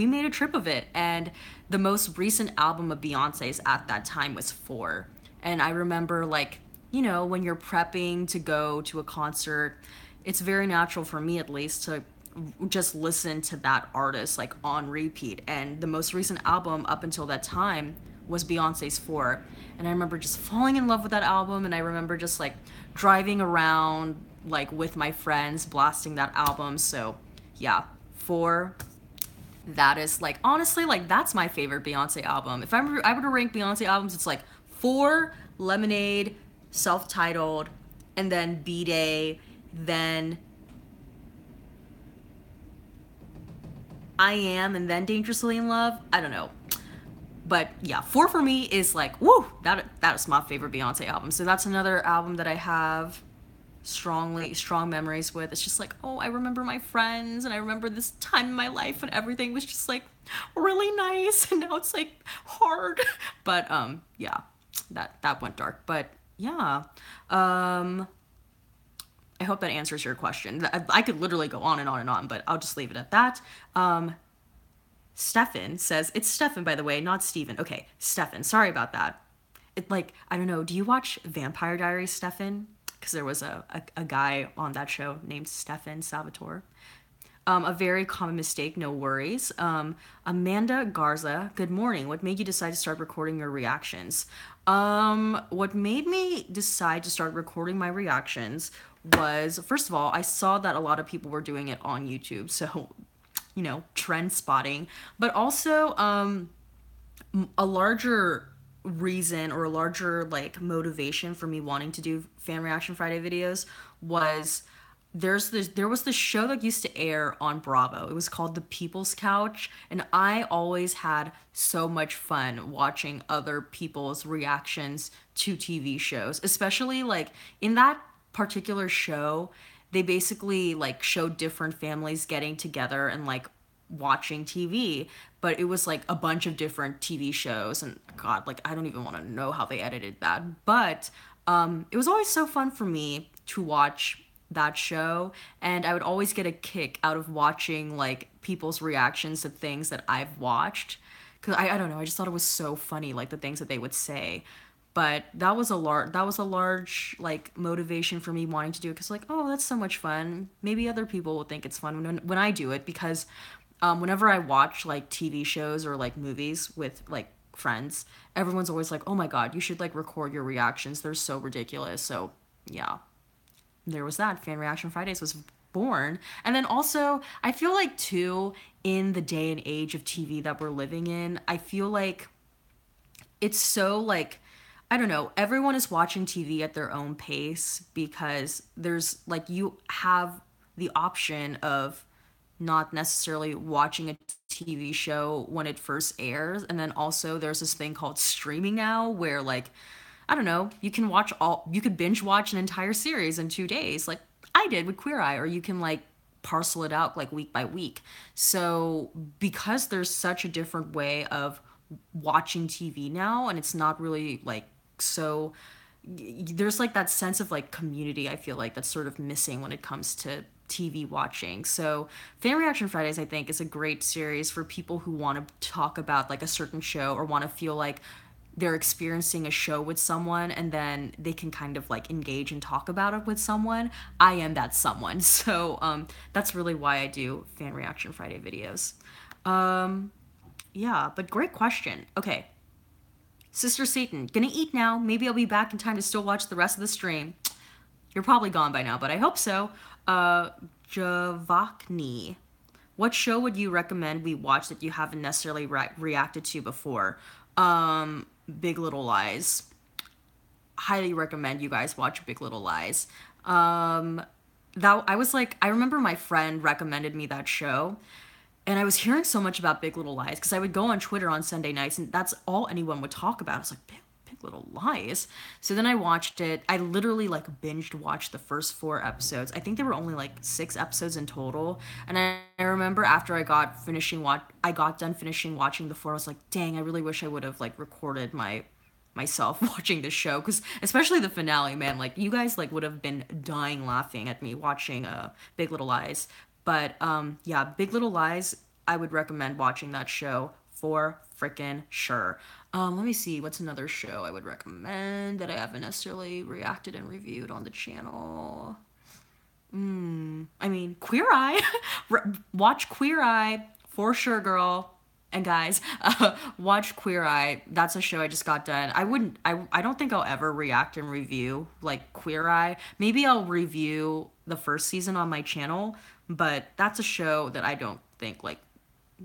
made a trip of it. And the most recent album of Beyonce's at that time was 4. And I remember, like, when you're prepping to go to a concert, it's very natural for me at least to just listen to that artist like on repeat. And the most recent album up until that time was Beyonce's 4. And I remember just falling in love with that album, and I remember just like driving around like with my friends blasting that album. So yeah, 4, that is like, honestly, like that's my favorite Beyonce album. If I were to rank Beyonce albums, it's like 4, Lemonade, Self-Titled, and then B-Day, then I Am and then Dangerously in Love. I don't know. But yeah, 4 for me is like, woo, that is my favorite Beyonce album. So that's another album that I have strong memories with. It's just like, oh, I remember my friends and I remember this time in my life when everything was just like really nice and now it's like hard. But yeah, that went dark. But yeah. Um I hope that answers your question. I could literally go on and on and on, but I'll just leave it at that. Stefan says, it's Stefan, by the way, not Steven. Okay, Stefan, sorry about that. It, like, I don't know, do you watch Vampire Diaries, Stefan? Because there was a guy on that show named Stefan Salvatore. A very common mistake, no worries. Amanda Garza, good morning. What made you decide to start recording your reactions? What made me decide to start recording my reactions was, first of all, I saw that a lot of people were doing it on YouTube. So, you know, trend spotting. But also, a larger reason or a larger like motivation for me wanting to do fan reaction Friday videos was there was this show that used to air on Bravo. It was called The People's Couch, and I always had so much fun watching other people's reactions to TV shows, especially like in that particular show, they basically like showed different families getting together and like watching TV, but it was like a bunch of different TV shows, and God, like I don't even want to know how they edited that. But it was always so fun for me to watch that show, and I would always get a kick out of watching like people's reactions to things that I've watched. Cause I don't know, I just thought it was so funny, like the things that they would say. But that was a large like motivation for me wanting to do it, because like, oh, that's so much fun. Maybe other people will think it's fun when I do it, because whenever I watch like TV shows or like movies with like friends, everyone's always like, "Oh my God, you should like record your reactions. They're so ridiculous." So yeah, there was that. Fan Reaction Fridays was born. And then also, I feel like too, in the day and age of TV that we're living in, I feel like it's so like, I don't know, everyone is watching TV at their own pace, because there's like, you have the option of not necessarily watching a TV show when it first airs. And then also there's this thing called streaming now, where like, I don't know, you could binge watch an entire series in 2 days, like I did with Queer Eye, or you can like parcel it out like week by week. So because there's such a different way of watching TV now, and it's not really like so, there's like that sense of like community, I feel like that's sort of missing when it comes to TV watching. So Fan Reaction Fridays, I think, is a great series for people who want to talk about like a certain show, or want to feel like they're experiencing a show with someone, and then they can kind of like engage and talk about it with someone. I am that someone. So that's really why I do Fan Reaction Friday videos. Yeah, but great question. Okay, Sister Satan, gonna eat now. Maybe I'll be back in time to still watch the rest of the stream. You're probably gone by now, but I hope so. Javakni, what show would you recommend we watch that you haven't necessarily reacted to before? Big Little Lies. Highly recommend you guys watch Big Little Lies. That I was like, I remember my friend recommended me that show, and I was hearing so much about Big Little Lies, because I would go on Twitter on Sunday nights, and that's all anyone would talk about. I was like, Big Little Lies. So then I watched it. I literally like binged watched the first 4 episodes. I think there were only like 6 episodes in total. And I remember after I got done finishing watching the 4, I was like, dang, I really wish I would have like recorded myself watching this show, because especially the finale, man, like you guys like would have been dying laughing at me watching Big Little Lies. But yeah, Big Little Lies, I would recommend watching that show for freaking sure. Let me see, what's another show I would recommend that I haven't necessarily reacted and reviewed on the channel? I mean, Queer Eye. Watch Queer Eye for sure, girl. And guys, watch Queer Eye. That's a show I just got done. I don't think I'll ever react and review like Queer Eye. Maybe I'll review the first season on my channel, but that's a show that I don't think like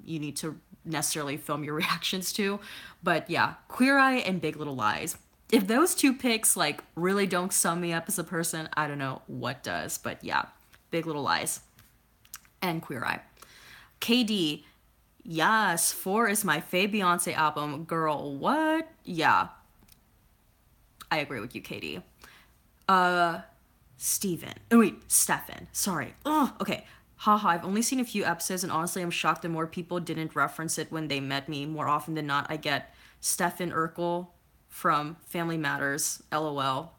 you need to necessarily film your reactions to. But yeah, Queer Eye and Big Little Lies. If those 2 picks like really don't sum me up as a person, I don't know what does. But yeah, Big Little Lies and Queer Eye. KD, Yes, 4 is my fave Beyonce album. Girl, what? Yeah, I agree with you, Katie. Uh, Steven. Oh, wait, Stefan. Sorry. Oh, okay. Haha, I've only seen a few episodes, and honestly, I'm shocked that more people didn't reference it when they met me. More often than not, I get Stefan Urkel from Family Matters. LOL.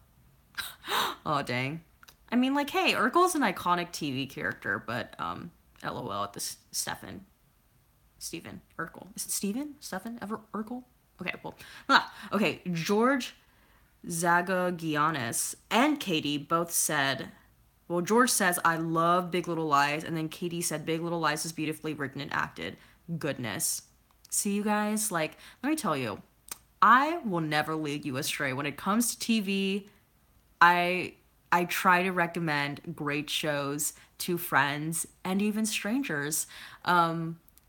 Oh, dang. I mean, like, hey, Urkel's an iconic TV character, but, LOL at this Stefan. Steven Urkel. Is it Steven? Stefan? Ever Urkel? Okay, well. Okay, George Zagagiannis and Katie both said, well, George says, I love Big Little Lies, and then Katie said, Big Little Lies is beautifully written and acted. Goodness. See, you guys, like, let me tell you, I will never lead you astray. When it comes to TV, I I try to recommend great shows to friends and even strangers.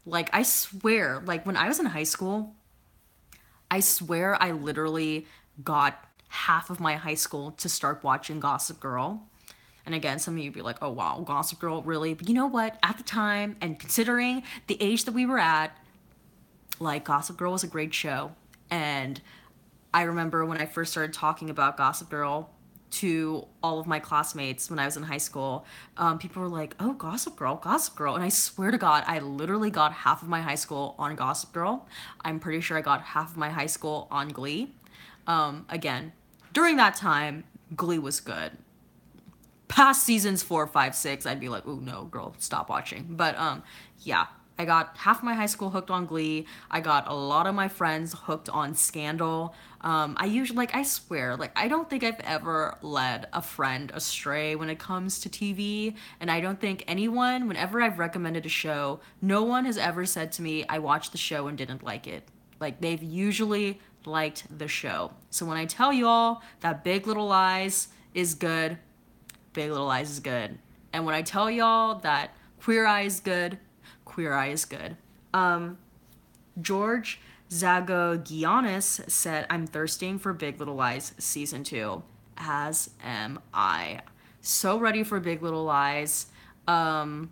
Like I swear, like when I was in high school, I swear I literally got half of my high school to start watching Gossip Girl. And again, some of you be like, oh wow, Gossip Girl, really? But you know what? At the time, and considering the age that we were at, like Gossip Girl was a great show. And I remember when I first started talking about Gossip Girl to all of my classmates when I was in high school, people were like, oh, Gossip Girl, Gossip Girl. And I swear to God, I literally got half of my high school on Gossip Girl. I'm pretty sure I got half of my high school on Glee. Again, during that time, Glee was good. Past seasons 4, 5, 6, I'd be like, oh no, girl, stop watching. But yeah, I got half my high school hooked on Glee. I got a lot of my friends hooked on Scandal. I usually, like, I swear, like, I don't think I've ever led a friend astray when it comes to TV. And I don't think anyone, whenever I've recommended a show, no one has ever said to me, I watched the show and didn't like it. Like, they've usually liked the show. So when I tell y'all that Big Little Lies is good, Big Little Lies is good. And when I tell y'all that Queer Eye is good, Queer Eye is good. George Zagogiannis said, I'm thirsting for Big Little Lies season 2. As am I. So ready for Big Little Lies. Yeah,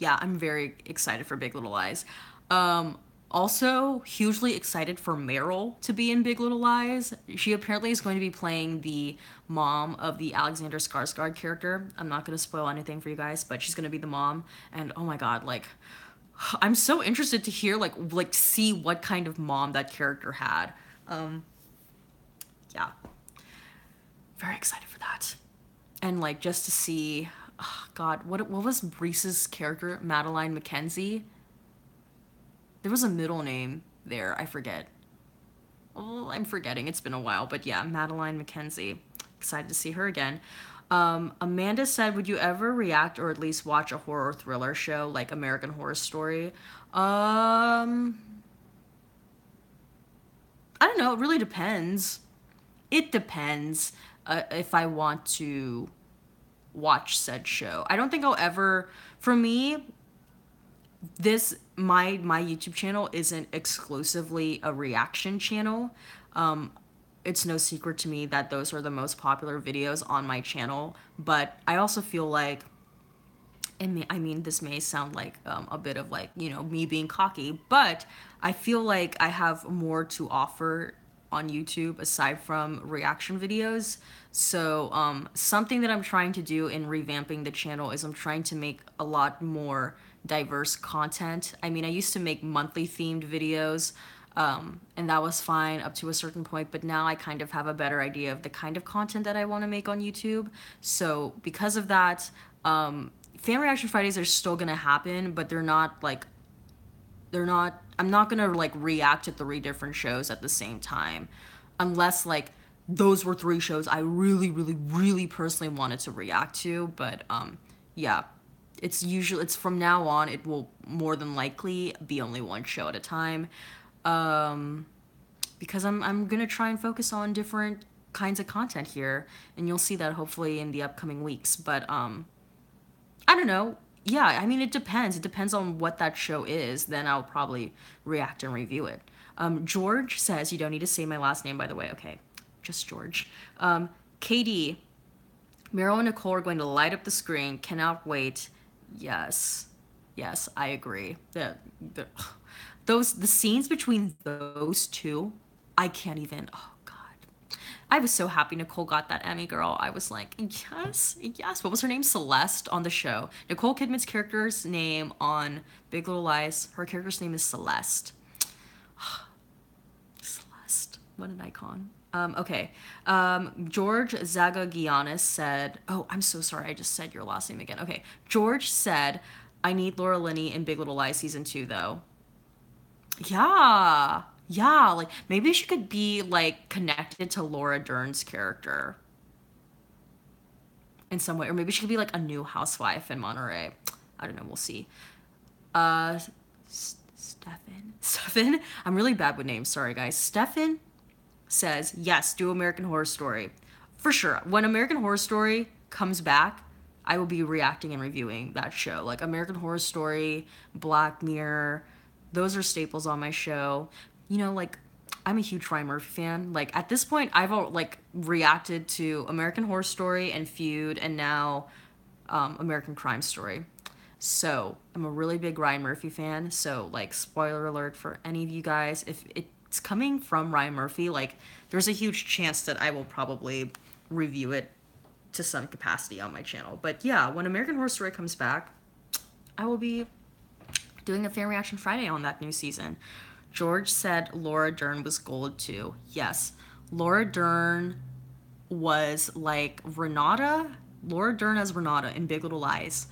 I'm very excited for Big Little Lies. Also, hugely excited for Meryl to be in Big Little Lies. She apparently is going to be playing the mom of the Alexander Skarsgård character. I'm not going to spoil anything for you guys, but she's going to be the mom. And oh my god, like, I'm so interested to hear, like see what kind of mom that character had. Yeah, very excited for that. And like just to see, oh god, what was Reese's character, Madeline McKenzie? There was a middle name there. I forget. Oh, I'm forgetting. It's been a while. But yeah, Madeline McKenzie. Excited to see her again. Amanda said, would you ever react or at least watch a horror thriller show like American Horror Story? I don't know. It really depends. It depends if I want to watch said show. I don't think I'll ever. For me, this my YouTube channel isn't exclusively a reaction channel. It's no secret to me that those are the most popular videos on my channel, but I also feel like, I mean, this may sound like a bit of like, you know, me being cocky, but I feel like I have more to offer on YouTube aside from reaction videos. So something that I'm trying to do in revamping the channel is I'm trying to make a lot more diverse content. I mean, I used to make monthly themed videos, and that was fine up to a certain point, but now I kind of have a better idea of the kind of content that I want to make on YouTube. So because of that, fan reaction Fridays are still gonna happen, but I'm not gonna like react to 3 different shows at the same time, unless like those were 3 shows I really, really, really personally wanted to react to. But yeah, it's from now on, it will more than likely be only 1 show at a time, because I'm gonna try and focus on different kinds of content here, and you'll see that hopefully in the upcoming weeks. But I don't know. Yeah, I mean, it depends. It depends on what that show is. Then I'll probably react and review it. George says, you don't need to say my last name, by the way. Okay, just George. Katie, Meryl and Nicole are going to light up the screen. Cannot wait. Yes. Yes, I agree. The scenes between those two, I can't even. Oh God, I was so happy Nicole got that Emmy, girl. I was like, yes, yes. What was her name? Celeste on the show. Nicole Kidman's character's name on Big Little Lies. Her character's name is Celeste. Celeste. What an icon. Okay. George Zagagiannis said, oh, I'm so sorry. I just said your last name again. Okay. George said, I need Laura Linney in Big Little Lies season 2, though. Yeah. Yeah. Like, maybe she could be, like, connected to Laura Dern's character in some way. Or maybe she could be, like, a new housewife in Monterey. I don't know. We'll see. Uh, Stefan? I'm really bad with names. Sorry, guys. Stefan says, yes, do American Horror Story. For sure. When American Horror Story comes back, I will be reacting and reviewing that show. Like American Horror Story, Black Mirror, those are staples on my show. You know, like I'm a huge Ryan Murphy fan. Like at this point, I've like reacted to American Horror Story and Feud, and now American Crime Story. So I'm a really big Ryan Murphy fan. So like, spoiler alert for any of you guys, if it's coming from Ryan Murphy, like there's a huge chance that I will probably review it to some capacity on my channel. But yeah, when American Horror Story comes back, I will be doing a fan reaction Friday on that new season. George said Laura Dern was gold too. Yes, Laura Dern was like Renata. Laura Dern as Renata in Big Little Lies.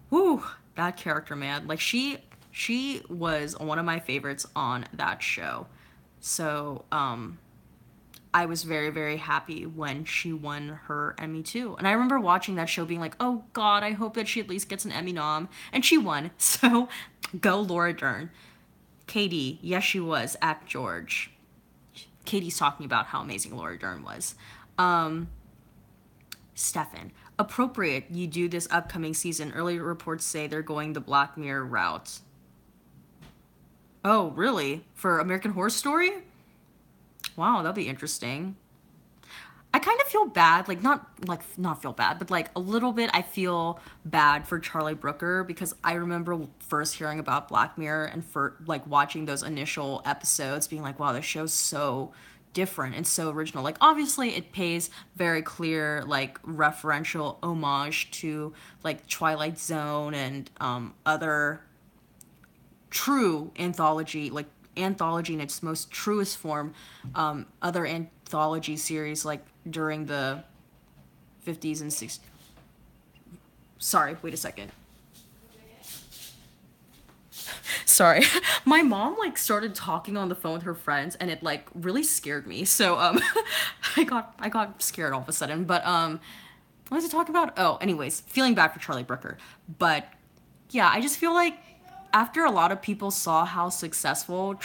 Woo, that character, man. Like she was one of my favorites on that show. So, I was very, very happy when she won her Emmy too. And I remember watching that show being like, oh God, I hope that she at least gets an Emmy nom. And she won. So go Laura Dern. Katie, yes, she was at George. Katie's talking about how amazing Laura Dern was. Stefan, appropriate you do this upcoming season. Early reports say they're going the Black Mirror route. Oh, really? For American Horror Story? Wow, that'll be interesting. I kind of feel bad, not feel bad, but like a little bit I feel bad for Charlie Brooker because I remember first hearing about Black Mirror and for like watching those initial episodes being like, wow, this show's so different and so original. Like obviously it pays very clear like referential homage to like Twilight Zone and other true anthology in its most truest form, other anthology series like during the 50s and 60s. Sorry, wait a second. Sorry. My mom like started talking on the phone with her friends and it like really scared me. So I got scared all of a sudden. But what was I talking about? Oh, anyways, feeling bad for Charlie Brooker. But yeah, I just feel like after a lot of people saw how successful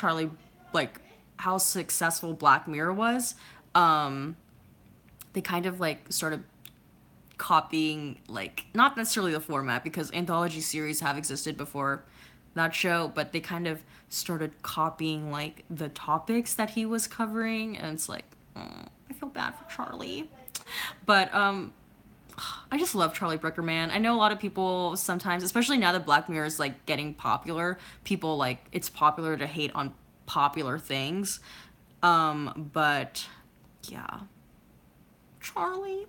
how successful Black Mirror was, they kind of like started copying, like, not necessarily the format because anthology series have existed before that show, but they kind of started copying like the topics that he was covering, and it's like, I feel bad for Charlie. But I just love Charlie Brooker, man. I know a lot of people sometimes, especially now that Black Mirror is like getting popular, people like it's popular to hate on popular things. But yeah, Charlie.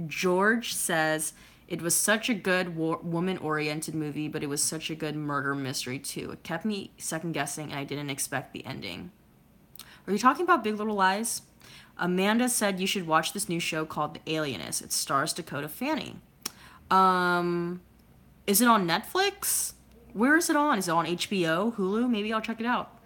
George says it was such a good woman-oriented movie, but it was such a good murder mystery too. It kept me second guessing, and I didn't expect the ending. Are you talking about Big Little Lies? Amanda said you should watch this new show called The Alienist. It stars Dakota Fanning. Is it on Netflix? Where is it on? Is it on HBO, Hulu? Maybe I'll check it out.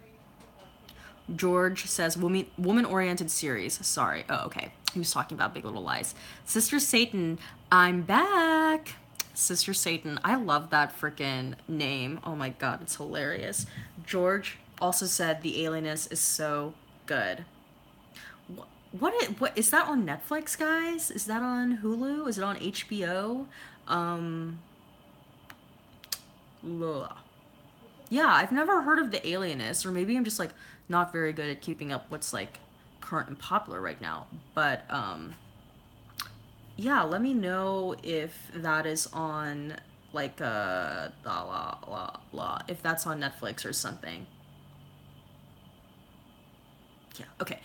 George says woman-oriented series. Sorry. Oh, okay. He was talking about Big Little Lies. Sister Satan, I'm back. Sister Satan. I love that freaking name. Oh my god, it's hilarious. George also said The Alienist is so good. What is that on Netflix, guys? Is that on Hulu? Is it on HBO? Ugh. Yeah, I've never heard of The Alienist, or maybe I'm just like not very good at keeping up what's like current and popular right now. But yeah, let me know if that is on like if that's on Netflix or something. Yeah, okay.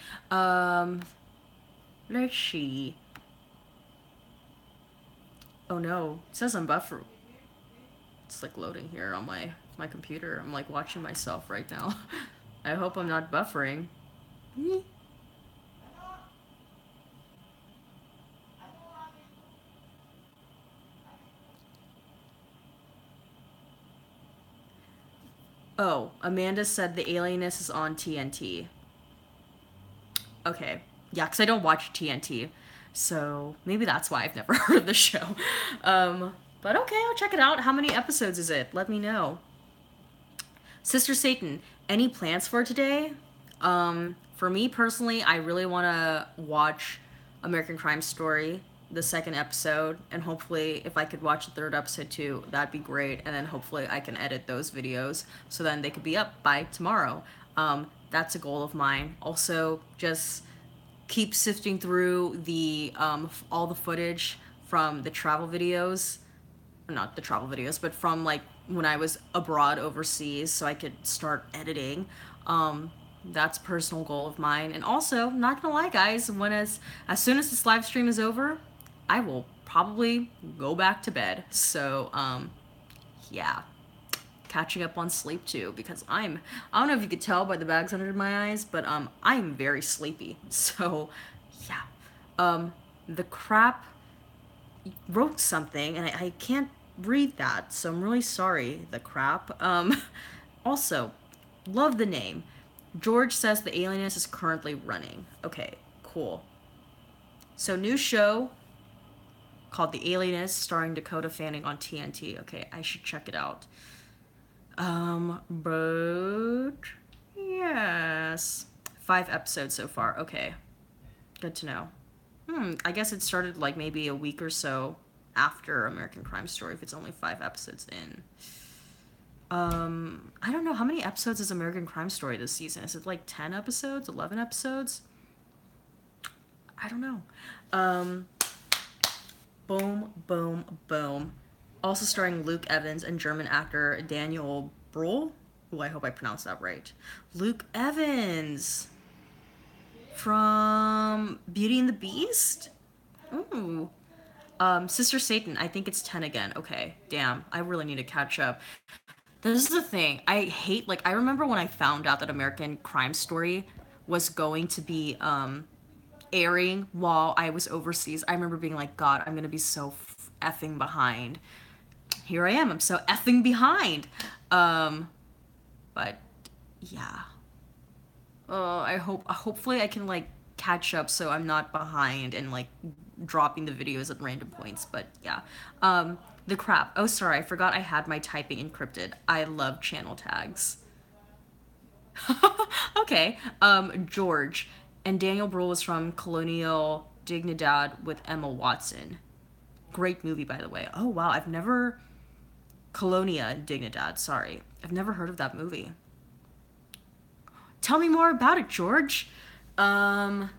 Let's see. Oh no, it says I'm buffer. It's like loading here on my computer. I'm like watching myself right now. I hope I'm not buffering. Oh, Amanda said the Alienist is on TNT. Okay. Yeah, because I don't watch TNT. So maybe that's why I've never heard of the show. But okay, I'll check it out. How many episodes is it? Let me know. Sister Satan, any plans for today? For me personally, I really want to watch American Crime Story, the second episode, and hopefully if I could watch the third episode too, that'd be great. And then hopefully I can edit those videos so then they could be up by tomorrow. That's a goal of mine. Also, just keep sifting through the all the footage from the travel videos, not the travel videos, but from like when I was abroad overseas, so I could start editing. That's a personal goal of mine. And also, not gonna lie, guys, when as soon as this live stream is over, I will probably go back to bed. So yeah, catching up on sleep too, because I don't know if you could tell by the bags under my eyes, but I'm very sleepy. So yeah. The crap wrote something and I can't read that, so I'm really sorry, the crap. Also, love the name. George says the Alienist is currently running. Okay, cool. So new show called The Alienist starring Dakota Fanning on TNT. Okay, I should check it out. But yes. 5 episodes so far. Okay. Good to know. I guess it started like maybe a week or so after American Crime Story if it's only 5 episodes in. I don't know, how many episodes is American Crime Story this season? Is it like 10 episodes, 11 episodes? I don't know. Boom, boom, boom. Also starring Luke Evans and German actor Daniel Bruhl. Oh, I hope I pronounced that right. Luke Evans from Beauty and the Beast. Ooh. Sister Satan, I think it's 10 again. Okay, damn, I really need to catch up. This is the thing. I hate, like, I remember when I found out that American Crime Story was going to be airing while I was overseas. I remember being like, God, I'm gonna be so effing behind. Here I am. I'm so effing behind. But yeah. Hopefully I can like catch up so I'm not behind and like dropping the videos at random points. But yeah. The crap. Oh, sorry, I forgot I had my typing encrypted. I love channel tags. Okay. George and Daniel Bruhl was from Colonial Dignidad with Emma Watson. Great movie, by the way. Oh wow, I've never Colonia Dignidad. Sorry, I've never heard of that movie. Tell me more about it, George. Um.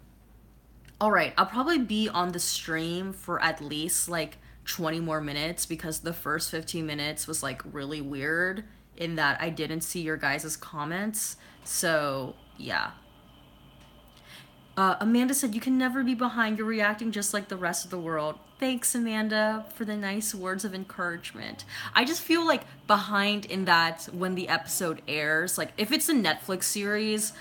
All right, I'll probably be on the stream for at least like 20 more minutes because the first 15 minutes was like really weird in that I didn't see your guys' comments. So, yeah. Amanda said, you can never be behind. You're reacting just like the rest of the world. Thanks, Amanda, for the nice words of encouragement. I just feel like behind in that when the episode airs, like if it's a Netflix series,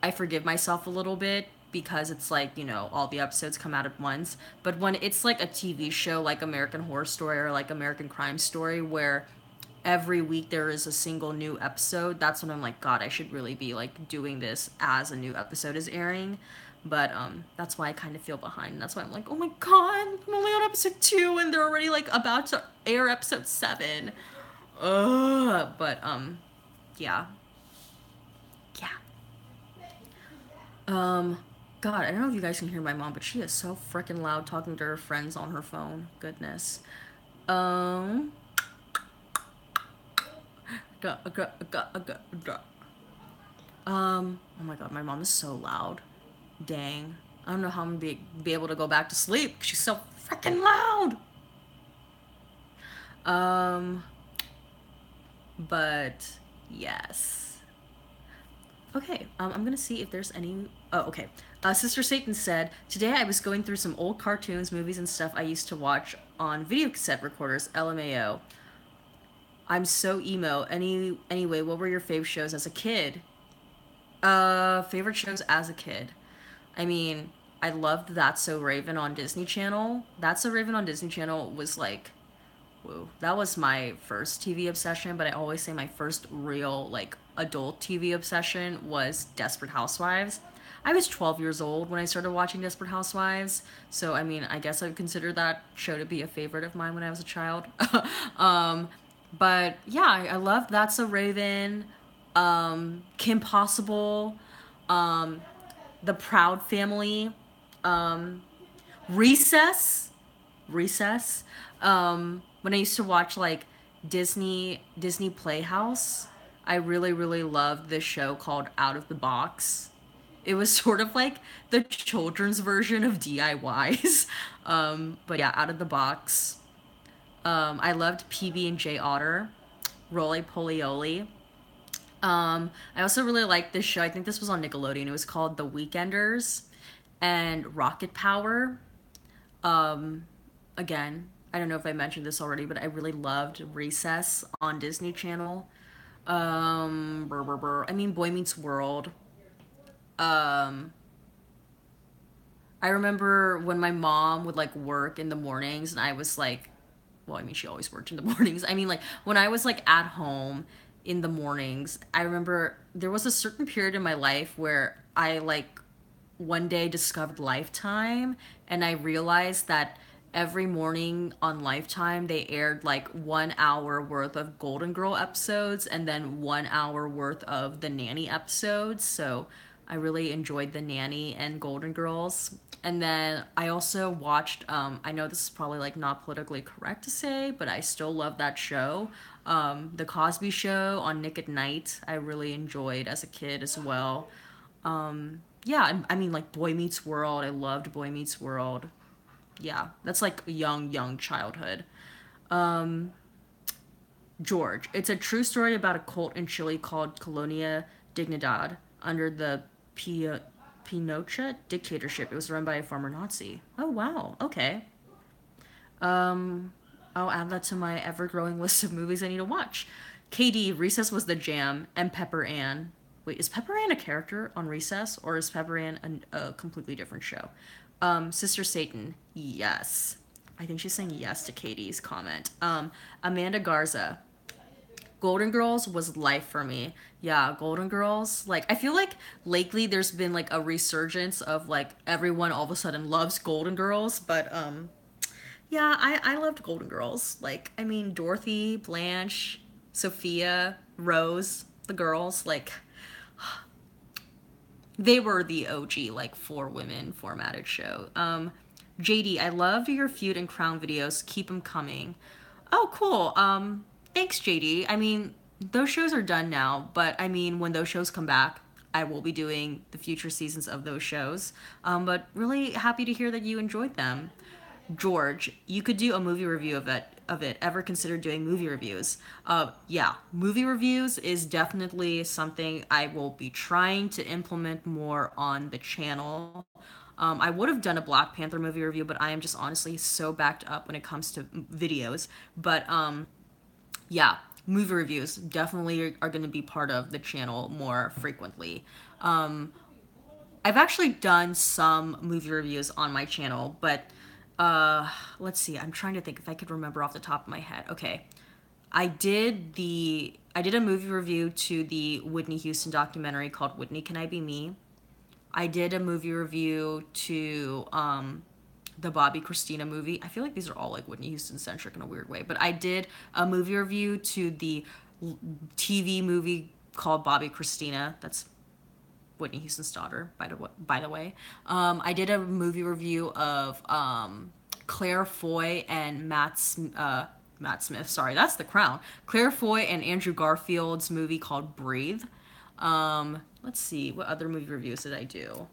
I forgive myself a little bit because it's like, you know, all the episodes come out at once. But when it's like a TV show like American Horror Story or like American Crime Story where every week there is a single new episode, that's when I'm like, God, I should really be like doing this as a new episode is airing. But that's why I kind of feel behind. That's why I'm like, oh my God, I'm only on episode 2 and they're already like about to air episode 7. Ugh. But yeah. Yeah. God, I don't know if you guys can hear my mom, but she is so freaking loud talking to her friends on her phone. Goodness. Um. Oh my God, my mom is so loud. Dang. I don't know how I'm gonna be able to go back to sleep. She's so freaking loud. Um, but yes. Okay, I'm gonna see if there's any. Oh, okay. Sister Satan said, "Today I was going through some old cartoons, movies, and stuff I used to watch on video cassette recorders. LMAO. I'm so emo. Anyway, what were your fave shows as a kid? Favorite shows as a kid. I mean, I loved That's So Raven on Disney Channel. That's So Raven on Disney Channel was like, whoa, that was my first TV obsession. But I always say my first real like adult TV obsession was Desperate Housewives. I was 12 years old when I started watching Desperate Housewives, so I mean, I guess I would consider that show to be a favorite of mine when I was a child. um, but yeah, I loved That's a Raven, Kim Possible, The Proud Family, Recess, Recess. When I used to watch like Disney Playhouse, I really loved this show called Out of the Box. It was sort of like the children's version of DIYs. But yeah, Out of the Box. I loved PB and J Otter, Roly Polioli. I also really liked this show. I think this was on Nickelodeon. It was called The Weekenders and Rocket Power. Again, I don't know if I mentioned this already, but I really loved Recess on Disney Channel. I mean, Boy Meets World. I remember when my mom would like work in the mornings and I was like, well, I mean, she always worked in the mornings. I mean, like when I was like at home in the mornings, I remember there was a certain period in my life where I like one day discovered Lifetime and I realized that every morning on Lifetime they aired like 1 hour worth of Golden Girl episodes and then 1 hour worth of the Nanny episodes. So I really enjoyed the Nanny and Golden Girls. And then I also watched, I know this is probably like not politically correct to say, but I still love that show. The Cosby Show on Nick at Night, I really enjoyed as a kid as well. Yeah, I mean, like Boy Meets World, I loved Boy Meets World. Yeah, that's like young childhood. George, it's a true story about a cult in Chile called Colonia Dignidad under the Pinochet dictatorship. It was run by a former Nazi. Oh, wow. Okay. I'll add that to my ever growing list of movies I need to watch. KD, Recess was the jam, and Pepper Ann. Wait, is Pepper Ann a character on Recess, or is Pepper Ann a completely different show? Sister Satan, yes. I think she's saying yes to Katie's comment. Amanda Garza, Golden Girls was life for me. Yeah, Golden Girls. Like, I feel like lately there's been like a resurgence of like everyone all of a sudden loves Golden Girls, but yeah, I loved Golden Girls. Like, I mean, Dorothy, Blanche, Sophia, Rose, the girls, like, they were the OG, like, four women formatted show. JD, I loved your Feud and Crown videos. Keep them coming. Oh, cool. Thanks, JD. I mean, those shows are done now, but I mean, when those shows come back, I will be doing the future seasons of those shows. But really happy to hear that you enjoyed them. George, you could do a movie review of it. Ever considered doing movie reviews? Yeah, movie reviews is definitely something I will be trying to implement more on the channel. I would have done a Black Panther movie review, but I am just honestly so backed up when it comes to videos. But yeah, movie reviews definitely are going to be part of the channel more frequently. I've actually done some movie reviews on my channel, but let's see. I'm trying to think if I could remember off the top of my head. Okay. I did a movie review to the Whitney Houston documentary called Whitney Can I Be Me? I did a movie review to the Bobby Christina movie. I feel like these are all like Whitney Houston centric in a weird way, but I did a movie review to the TV movie called Bobby Christina. That's Whitney Houston's daughter, by the way. I did a movie review of Claire Foy and Matt Smith. Sorry, that's The Crown. Claire Foy and Andrew Garfield's movie called Breathe. Let's see, what other movie reviews did I do?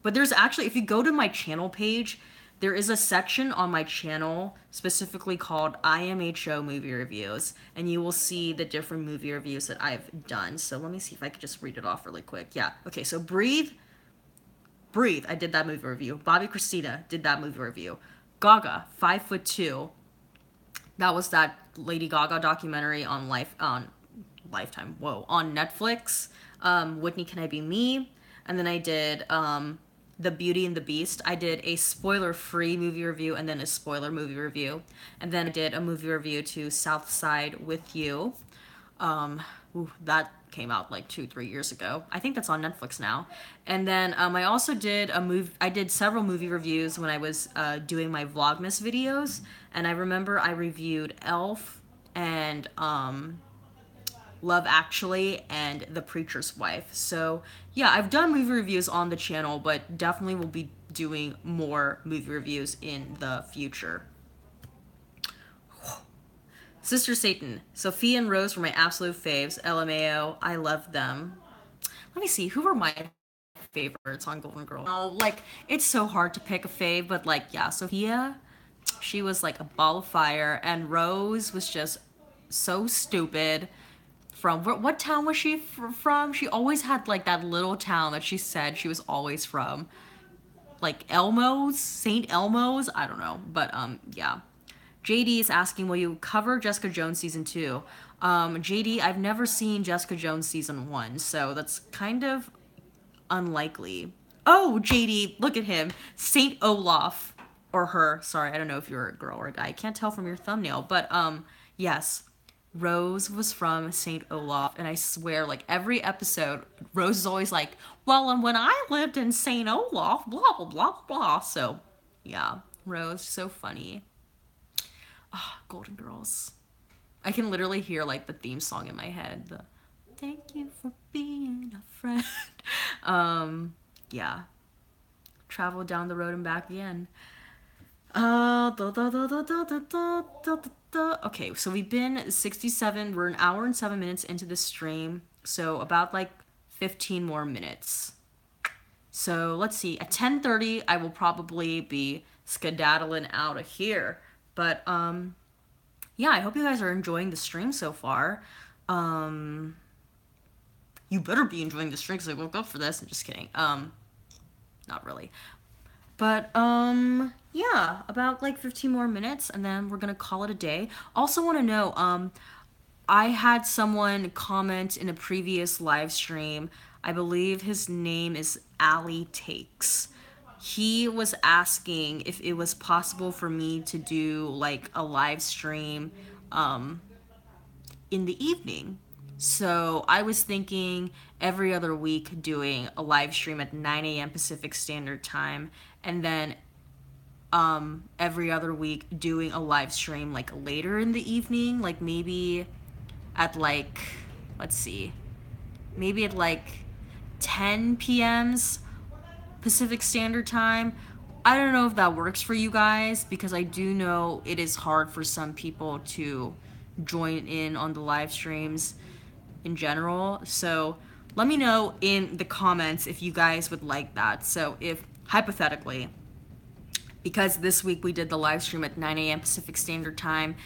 But there's actually, if you go to my channel page, there is a section on my channel specifically called IMHO movie reviews, and you will see the different movie reviews that I've done. So let me see if I could just read it off really quick. Yeah. Okay. So Breathe. I did that movie review. Bobby Christina did that movie review. Gaga, 5'2". That was that Lady Gaga documentary on Lifetime. Whoa, on Netflix. Whitney, Can I Be Me? And then I did The Beauty and the Beast. I did a spoiler-free movie review and then a spoiler movie review. And then I did a movie review to South Side with You. That came out like 2-3 years ago. I think that's on Netflix now. And then I also did I did several movie reviews when I was doing my Vlogmas videos. And I remember I reviewed Elf and Love Actually and The Preacher's Wife. So yeah, I've done movie reviews on the channel, but definitely will be doing more movie reviews in the future. Sister Satan, Sophia and Rose were my absolute faves. LMAO, I love them. Let me see, who were my favorites on Golden Girls? Oh, like, it's so hard to pick a fave, but like, yeah, Sophia, she was like a ball of fire, and Rose was just so stupid. From what town was she from? She always had like that little town that she said she was always from. Like Elmo's, St. Elmo's, I don't know, but yeah. JD is asking, will you cover Jessica Jones season 2? JD, I've never seen Jessica Jones season 1, so that's kind of unlikely. Oh, JD, look at him. Saint Olaf, or her, sorry, I don't know if you're a girl or a guy. I can't tell from your thumbnail, but yes, Rose was from Saint Olaf, and I swear, like, every episode, Rose is always like, well, and when I lived in Saint Olaf, blah, blah, blah, blah. So, yeah, Rose, so funny. Oh, Golden Girls. I can literally hear like the theme song in my head. The thank you for being a friend. Yeah. Travel down the road and back again. Okay, so we've been 67. We're an hour and 7 minutes into the stream. So about like 15 more minutes. So let's see. At 10:30, I will probably be skedaddling out of here. But, yeah, I hope you guys are enjoying the stream so far. You better be enjoying the stream because I woke up for this. I'm just kidding. Not really. But, yeah, about like 15 more minutes and then we're gonna call it a day. Also want to know, I had someone comment in a previous live stream. I believe his name is Ali Takes. He was asking if it was possible for me to do like a live stream in the evening. So I was thinking every other week doing a live stream at 9 a.m. Pacific Standard Time, and then every other week doing a live stream like later in the evening, like maybe at like, let's see, maybe at like 10 p.m.s Pacific Standard Time. I don't know if that works for you guys because I do know it is hard for some people to join in on the live streams in general. So let me know in the comments if you guys would like that. So if, hypothetically, because this week we did the live stream at 9 a.m. Pacific Standard Time,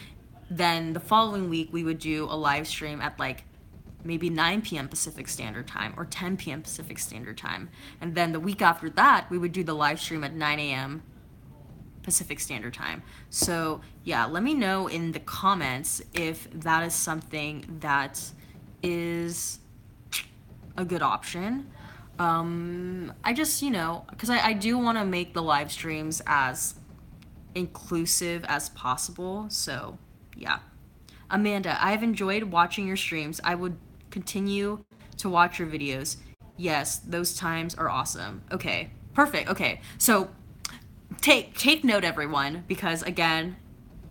then the following week we would do a live stream at like maybe 9 p.m. Pacific Standard Time or 10 p.m. Pacific Standard Time. And then the week after that, we would do the live stream at 9 a.m. Pacific Standard Time. So yeah, let me know in the comments if that is something that is a good option. I just, you know, because I do want to make the live streams as inclusive as possible. So yeah. Amanda, I've enjoyed watching your streams. I would continue to watch your videos. Yes, those times are awesome. Okay, perfect. Okay, so take note, everyone, because again,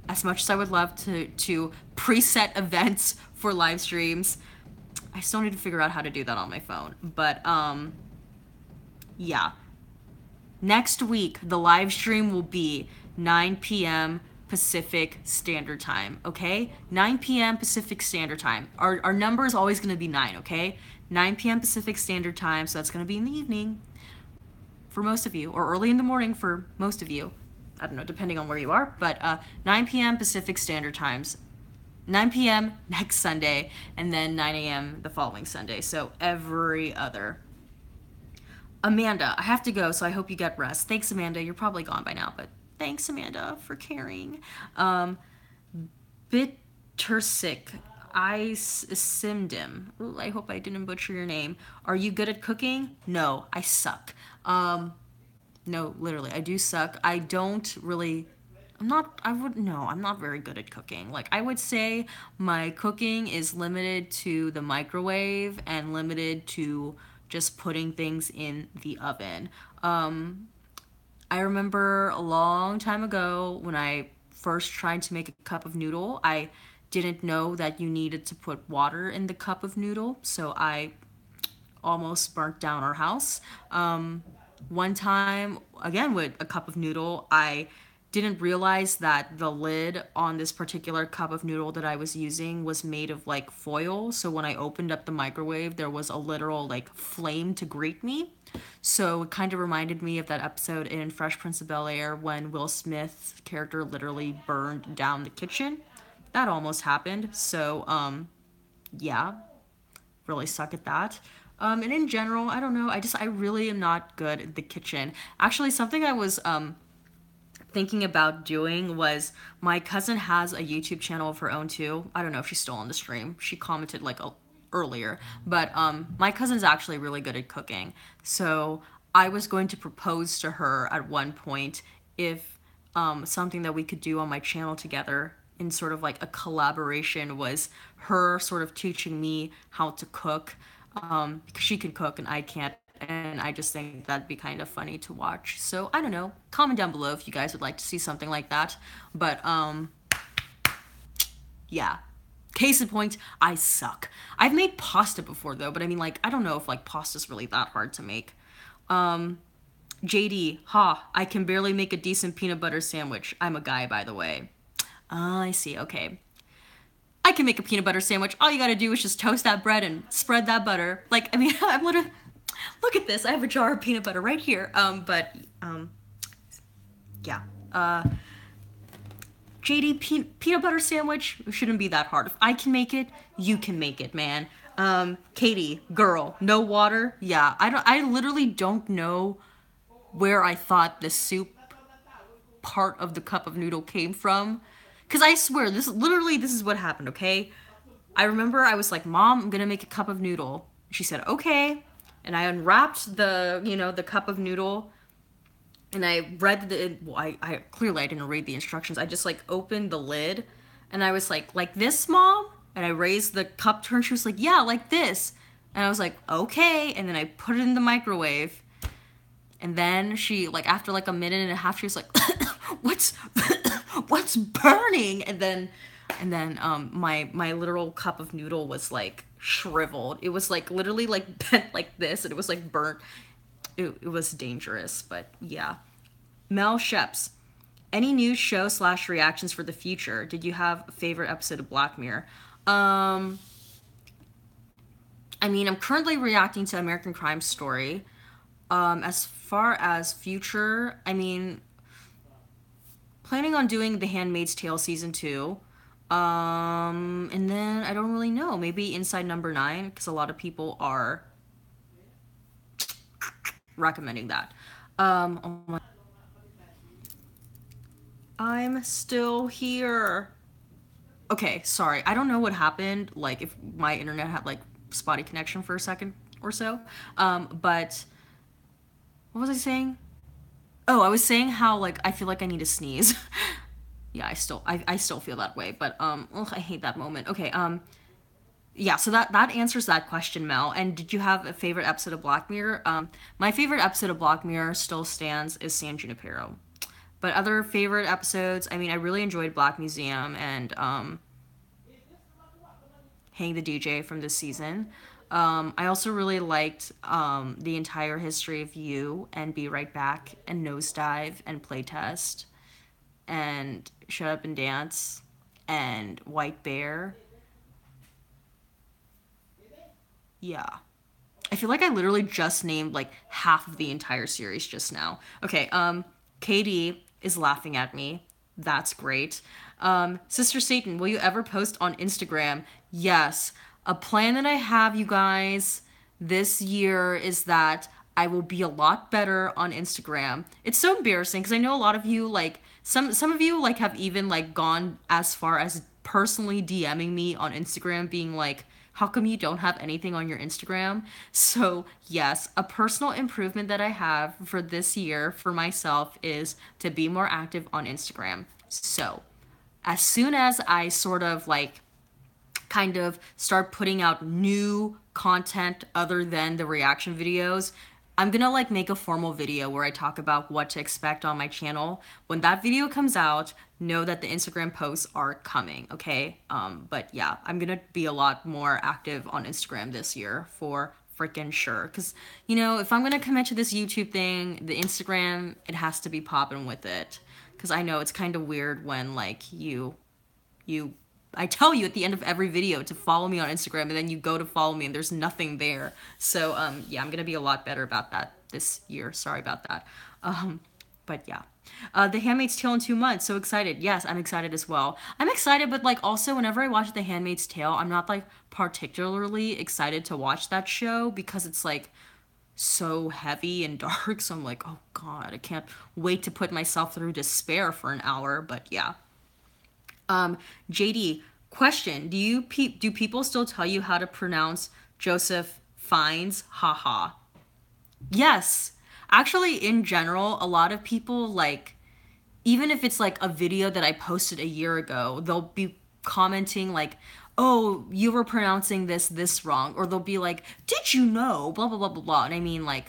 as much as I would love to preset events for live streams, I still need to figure out how to do that on my phone. But yeah, next week the live stream will be 9 p.m. Pacific Standard Time, okay? 9 p.m. Pacific Standard Time. Our number is always going to be 9, okay? 9 p.m. Pacific Standard Time, so that's going to be in the evening for most of you, or early in the morning for most of you. I don't know, depending on where you are, but 9 p.m. Pacific Standard Times, 9 p.m. next Sunday, and then 9 a.m. the following Sunday. So every other. Amanda, I have to go, so I hope you get rest. Thanks, Amanda. You're probably gone by now, but thanks, Amanda, for caring. Bittersick, I Simdim. Ooh, I hope I didn't butcher your name. Are you good at cooking? No, I suck. No, literally, I do suck. I don't really. I'm not. I would no. I'm not very good at cooking. Like I would say, my cooking is limited to the microwave and limited to just putting things in the oven. I remember a long time ago when I first tried to make a cup of noodle, I didn't know that you needed to put water in the cup of noodle, so I almost burnt down our house. One time, again with a cup of noodle, I didn't realize that the lid on this particular cup of noodle that I was using was made of like foil. So when I opened up the microwave, there was a literal like flame to greet me. So it kind of reminded me of that episode in Fresh Prince of Bel-Air when Will Smith's character literally burned down the kitchen. That almost happened. So, yeah, really suck at that. And in general, I don't know. I really am not good at the kitchen. Actually, something I was thinking about doing was my cousin has a YouTube channel of her own too. I don't know if she's still on the stream. She commented like earlier, but my cousin's actually really good at cooking. So I was going to propose to her at one point if something that we could do on my channel together in sort of like a collaboration was her sort of teaching me how to cook because she can cook and I can't. And I just think that'd be kind of funny to watch. So I don't know. Comment down below if you guys would like to see something like that. But yeah. Case in point, I suck. I've made pasta before though, but I mean like I don't know if like pasta's really that hard to make. JD, I can barely make a decent peanut butter sandwich. I'm a guy, by the way. I see. Okay. I can make a peanut butter sandwich. All you gotta do is just toast that bread and spread that butter. Like, I mean, I'm literally, look at this. I have a jar of peanut butter right here. Yeah. JD, peanut butter sandwich shouldn't be that hard. If I can make it, you can make it, man. Katie, girl, no water. Yeah, I literally don't know where I thought the soup part of the cup of noodle came from. Because I swear, this is what happened, okay? I remember I was like, Mom, I'm gonna make a cup of noodle. She said, okay. And I unwrapped the cup of noodle. And I read I clearly I didn't read the instructions. I just like opened the lid and I was like this, Mom? And I raised the cup to her and she was like, yeah, like this. And I was like, okay. And then I put it in the microwave. And then she, like, after like a minute and a half, she was like, what's burning? And then my literal cup of noodle was like shriveled. It was like literally like bent like this, and it was like burnt. It was dangerous, but yeah. Mel Sheps, any new show / reactions for the future? Did you have a favorite episode of Black Mirror? I mean, I'm currently reacting to American Crime Story. As far as future, I mean, planning on doing The Handmaid's Tale season 2. And then I don't really know. Maybe Inside Number 9, because a lot of people are recommending that. Oh my. I'm still here. Okay, sorry. I don't know what happened. Like, if my internet had like spotty connection for a second or so. But what was I saying? Oh, I was saying how like I feel like I need to sneeze. Yeah, I still feel that way, but I hate that moment. Okay, yeah, so that answers that question, Mel. And did you have a favorite episode of Black Mirror? My favorite episode of Black Mirror still stands is San Junipero. But other favorite episodes, I mean, I really enjoyed Black Museum and Hang the DJ from this season. I also really liked the entire history of You and Be Right Back and Nosedive and Playtest and Shut Up and Dance and White Bear. Yeah. I feel like I literally just named like half of the entire series just now. Okay, Katie, is laughing at me. That's great. Sister Satan, will you ever post on Instagram? Yes. A plan that I have, you guys, this year is that I will be a lot better on Instagram. It's so embarrassing because I know a lot of you like some of you like have even like gone as far as personally DMing me on Instagram being like, how come you don't have anything on your Instagram? So, yes, a personal improvement that I have for this year for myself is to be more active on Instagram. So, as soon as I sort of like kind of start putting out new content other than the reaction videos, I'm gonna like make a formal video where I talk about what to expect on my channel. When that video comes out, know that the Instagram posts are coming, okay? But yeah, I'm gonna be a lot more active on Instagram this year for freaking sure. Cause you know, if I'm gonna commit to this YouTube thing, the Instagram, it has to be popping with it. Cause I know it's kind of weird when like you I tell you at the end of every video to follow me on Instagram and then you go to follow me and there's nothing there. So yeah, I'm gonna be a lot better about that this year. Sorry about that. But yeah. The Handmaid's Tale in 2 months. So excited. Yes, I'm excited as well. I'm excited, but like also whenever I watch The Handmaid's Tale, I'm not like particularly excited to watch that show because it's like so heavy and dark. So I'm like, oh god, I can't wait to put myself through despair for an hour. But yeah. JD, question: do people still tell you how to pronounce Joseph Fiennes? Haha. Yes. Actually, in general, a lot of people like, even if it's like a video that I posted a year ago, they'll be commenting like, "Oh, you were pronouncing this wrong," or they'll be like, "Did you know?" Blah blah blah blah blah. And I mean, like,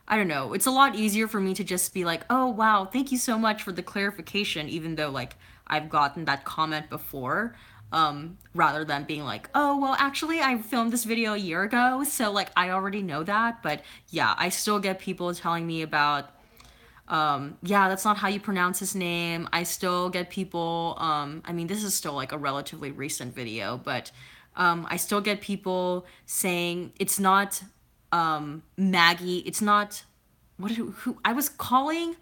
I don't know. It's a lot easier for me to just be like, "Oh, wow, thank you so much for the clarification," even though like I've gotten that comment before, rather than being like, "Oh, well, actually, I filmed this video a year ago, so like I already know that." But yeah, I still get people telling me about, yeah, that's not how you pronounce his name. I still get people, I mean, this is still like a relatively recent video, but I still get people saying it's not Maggie. It's not who I was calling.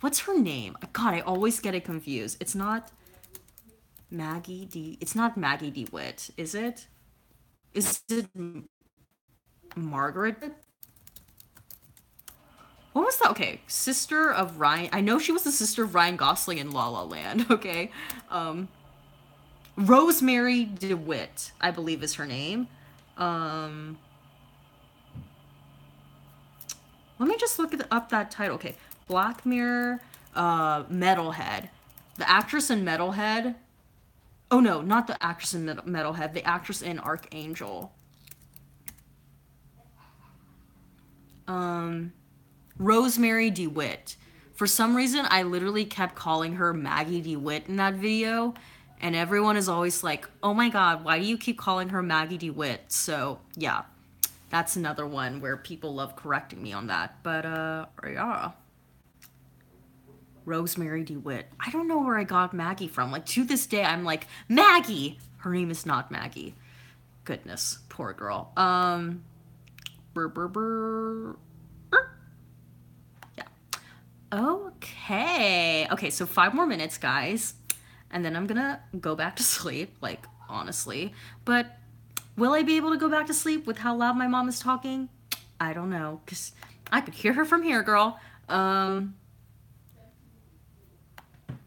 What's her name? God, I always get it confused. It's not Maggie D. It's not Maggie DeWitt, is it? Is it Margaret? What was that? Okay, sister of Ryan. I know she was the sister of Ryan Gosling in La La Land. Okay, Rosemary DeWitt, I believe is her name. Um, Let me just look up that title. Okay, Black Mirror, Metalhead, the actress in Metalhead. Oh no, not the actress in Metalhead. The actress in Archangel. Rosemary DeWitt. For some reason, I literally kept calling her Maggie DeWitt in that video, and everyone is always like, "Oh my god, why do you keep calling her Maggie DeWitt?" So yeah, that's another one where people love correcting me on that. But yeah. Rosemary DeWitt. I don't know where I got Maggie from. Like, to this day, I'm like, Maggie! Her name is not Maggie. Goodness, poor girl. Brr, brr, brr. Yeah. Okay. Okay, so 5 more minutes, guys. And then I'm gonna go back to sleep, like, honestly. But will I be able to go back to sleep with how loud my mom is talking? I don't know, because I could hear her from here, girl.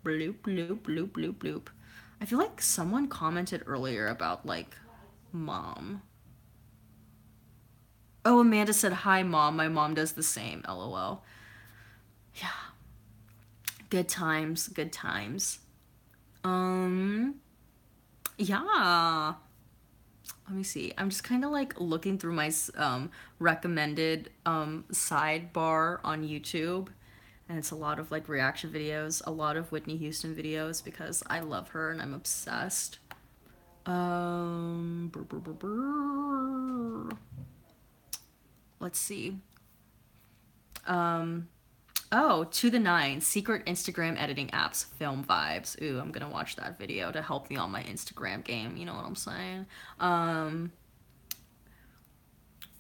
Bloop, bloop, bloop, bloop, bloop. I feel like someone commented earlier about, like, mom. Oh, Amanda said, hi, mom. My mom does the same. LOL. Yeah. Good times. Good times. Yeah. Let me see. I'm just kind of, like, looking through my, recommended, sidebar on YouTube. And it's a lot of like reaction videos, a lot of Whitney Houston videos because I love her and I'm obsessed. Brr, brr, brr, brr. Let's see. Oh, To the Nine, secret Instagram editing apps, film vibes. Ooh, I'm gonna watch that video to help me on my Instagram game. You know what I'm saying?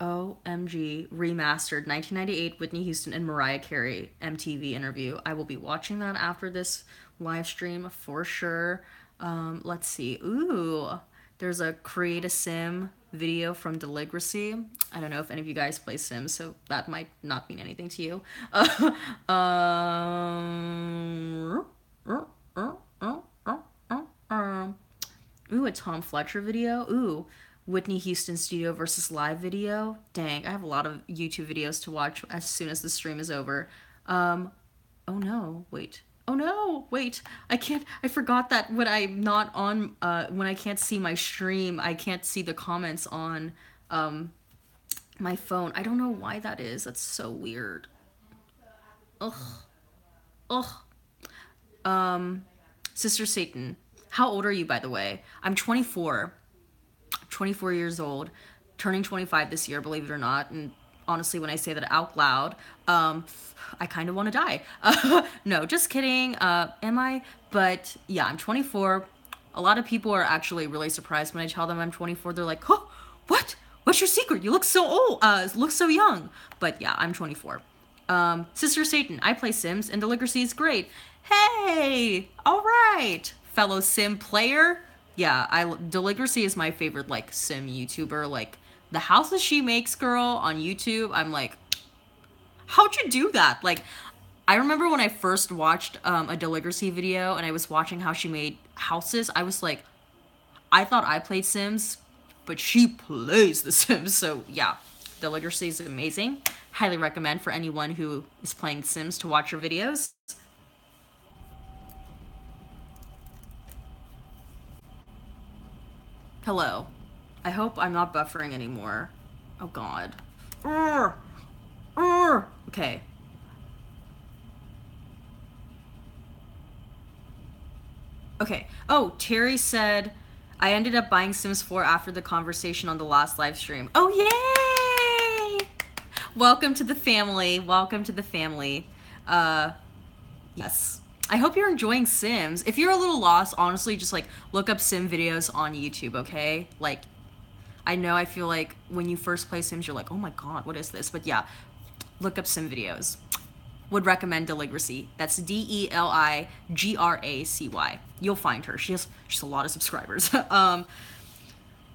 OMG remastered 1998 Whitney Houston and Mariah Carey MTV interview. I will be watching that after this live stream for sure. Let's see. Ooh, there's a create a sim video from Deligracy. I don't know if any of you guys play Sims, so that might not mean anything to you. Ooh, a Tom Fletcher video. Ooh, Whitney Houston studio versus live video. Dang, I have a lot of YouTube videos to watch as soon as the stream is over. Oh no, wait. Oh no, wait. I forgot that when I'm not on, when I can't see my stream, I can't see the comments on, my phone. I don't know why that is. That's so weird. Ugh. Ugh. Sister Satan. How old are you, by the way? I'm 24. 24 years old, turning 25 this year, believe it or not. And honestly, when I say that out loud, I kind of want to die. No, just kidding. Am I? But yeah, I'm 24. A lot of people are actually really surprised when I tell them I'm 24. They're like, "Oh, what? What's your secret? You look so old. Look so young." But yeah, I'm 24. Sister Satan, I play Sims, and Deligracy is great. Hey, all right, fellow Sim player. Yeah, Deligracy is my favorite like Sim YouTuber. Like the houses she makes, girl, on YouTube. I'm like, how'd you do that? Like, I remember when I first watched a Deligracy video, and I was watching how she made houses. I was like, I thought I played Sims, but she plays The Sims. So yeah, Deligracy is amazing. Highly recommend for anyone who is playing Sims to watch her videos. Hello. I hope I'm not buffering anymore. Oh god. Urgh. Urgh. Okay. Okay. Oh, Terry said, I ended up buying Sims 4 after the conversation on the last live stream. Oh, yay! Welcome to the family. Welcome to the family. Yes. I hope you're enjoying Sims. If you're a little lost, honestly, just like look up Sim videos on YouTube, okay? Like, I know I feel like when you first play Sims, you're like, oh my god, what is this? But yeah, look up Sim videos. Would recommend Deligracy. That's Deligracy. You'll find her. She has a lot of subscribers.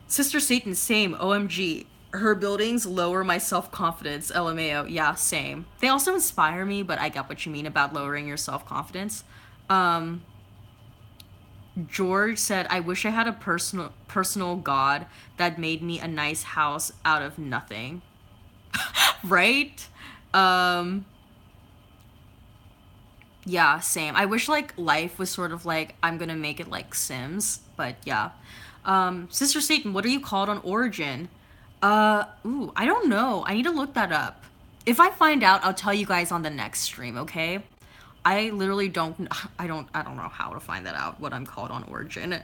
Sister Satan, same. OMG. Her buildings lower my self-confidence. LMAO. Yeah, same. They also inspire me, but I get what you mean about lowering your self-confidence. George said, I wish I had a personal god that made me a nice house out of nothing. Right? Yeah, same. I wish like life was sort of like I'm gonna make it like Sims, but yeah. Sister Satan, what are you called on Origin? Ooh, I don't know. I need to look that up. If I find out, I'll tell you guys on the next stream, okay? I literally don't I don't know how to find that out, what I'm called on Origin.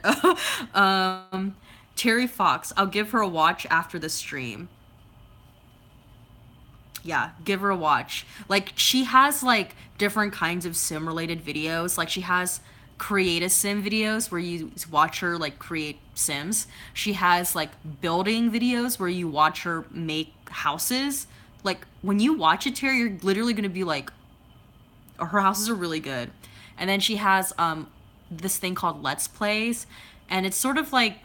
Terry Fox, I'll give her a watch after the stream. Yeah, give her a watch. Like she has like different kinds of sim related videos. Like she has create a sim videos where you watch her like create sims. She has like building videos where you watch her make houses. Like when you watch it, Terry, you're literally gonna be like, oh, her houses are really good. And then she has this thing called Let's Plays, and it's sort of like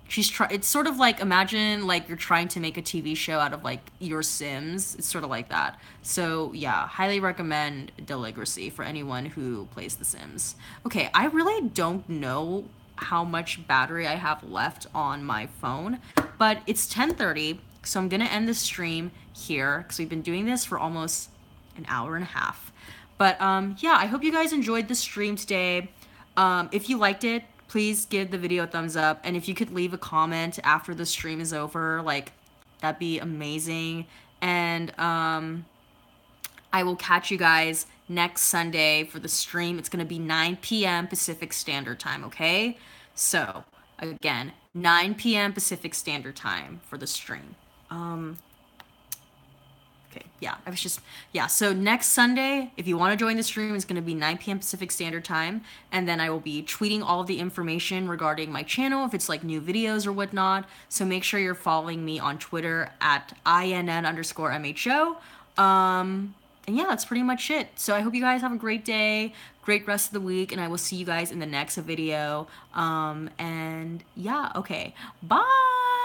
it's sort of like imagine like you're trying to make a TV show out of like your Sims. It's sort of like that. So yeah, highly recommend Deligracy for anyone who plays The Sims. Okay, I really don't know how much battery I have left on my phone, but it's 10:30, so I'm gonna end the stream here because we've been doing this for almost an hour and a half. But yeah, I hope you guys enjoyed the stream today. If you liked it, please give the video a thumbs up, and if you could leave a comment after the stream is over, like that'd be amazing. And I will catch you guys next Sunday for the stream. It's gonna be 9 p.m. Pacific Standard Time, okay? So again, 9 p.m. Pacific Standard Time for the stream. Okay, yeah, I was just, yeah. So next Sunday, if you want to join the stream, it's going to be 9 p.m. Pacific Standard Time, and then I will be tweeting all of the information regarding my channel, if it's like new videos or whatnot. So make sure you're following me on Twitter at INN_MHO. And yeah, that's pretty much it. So I hope you guys have a great day, great rest of the week, and I will see you guys in the next video. And yeah, okay, bye.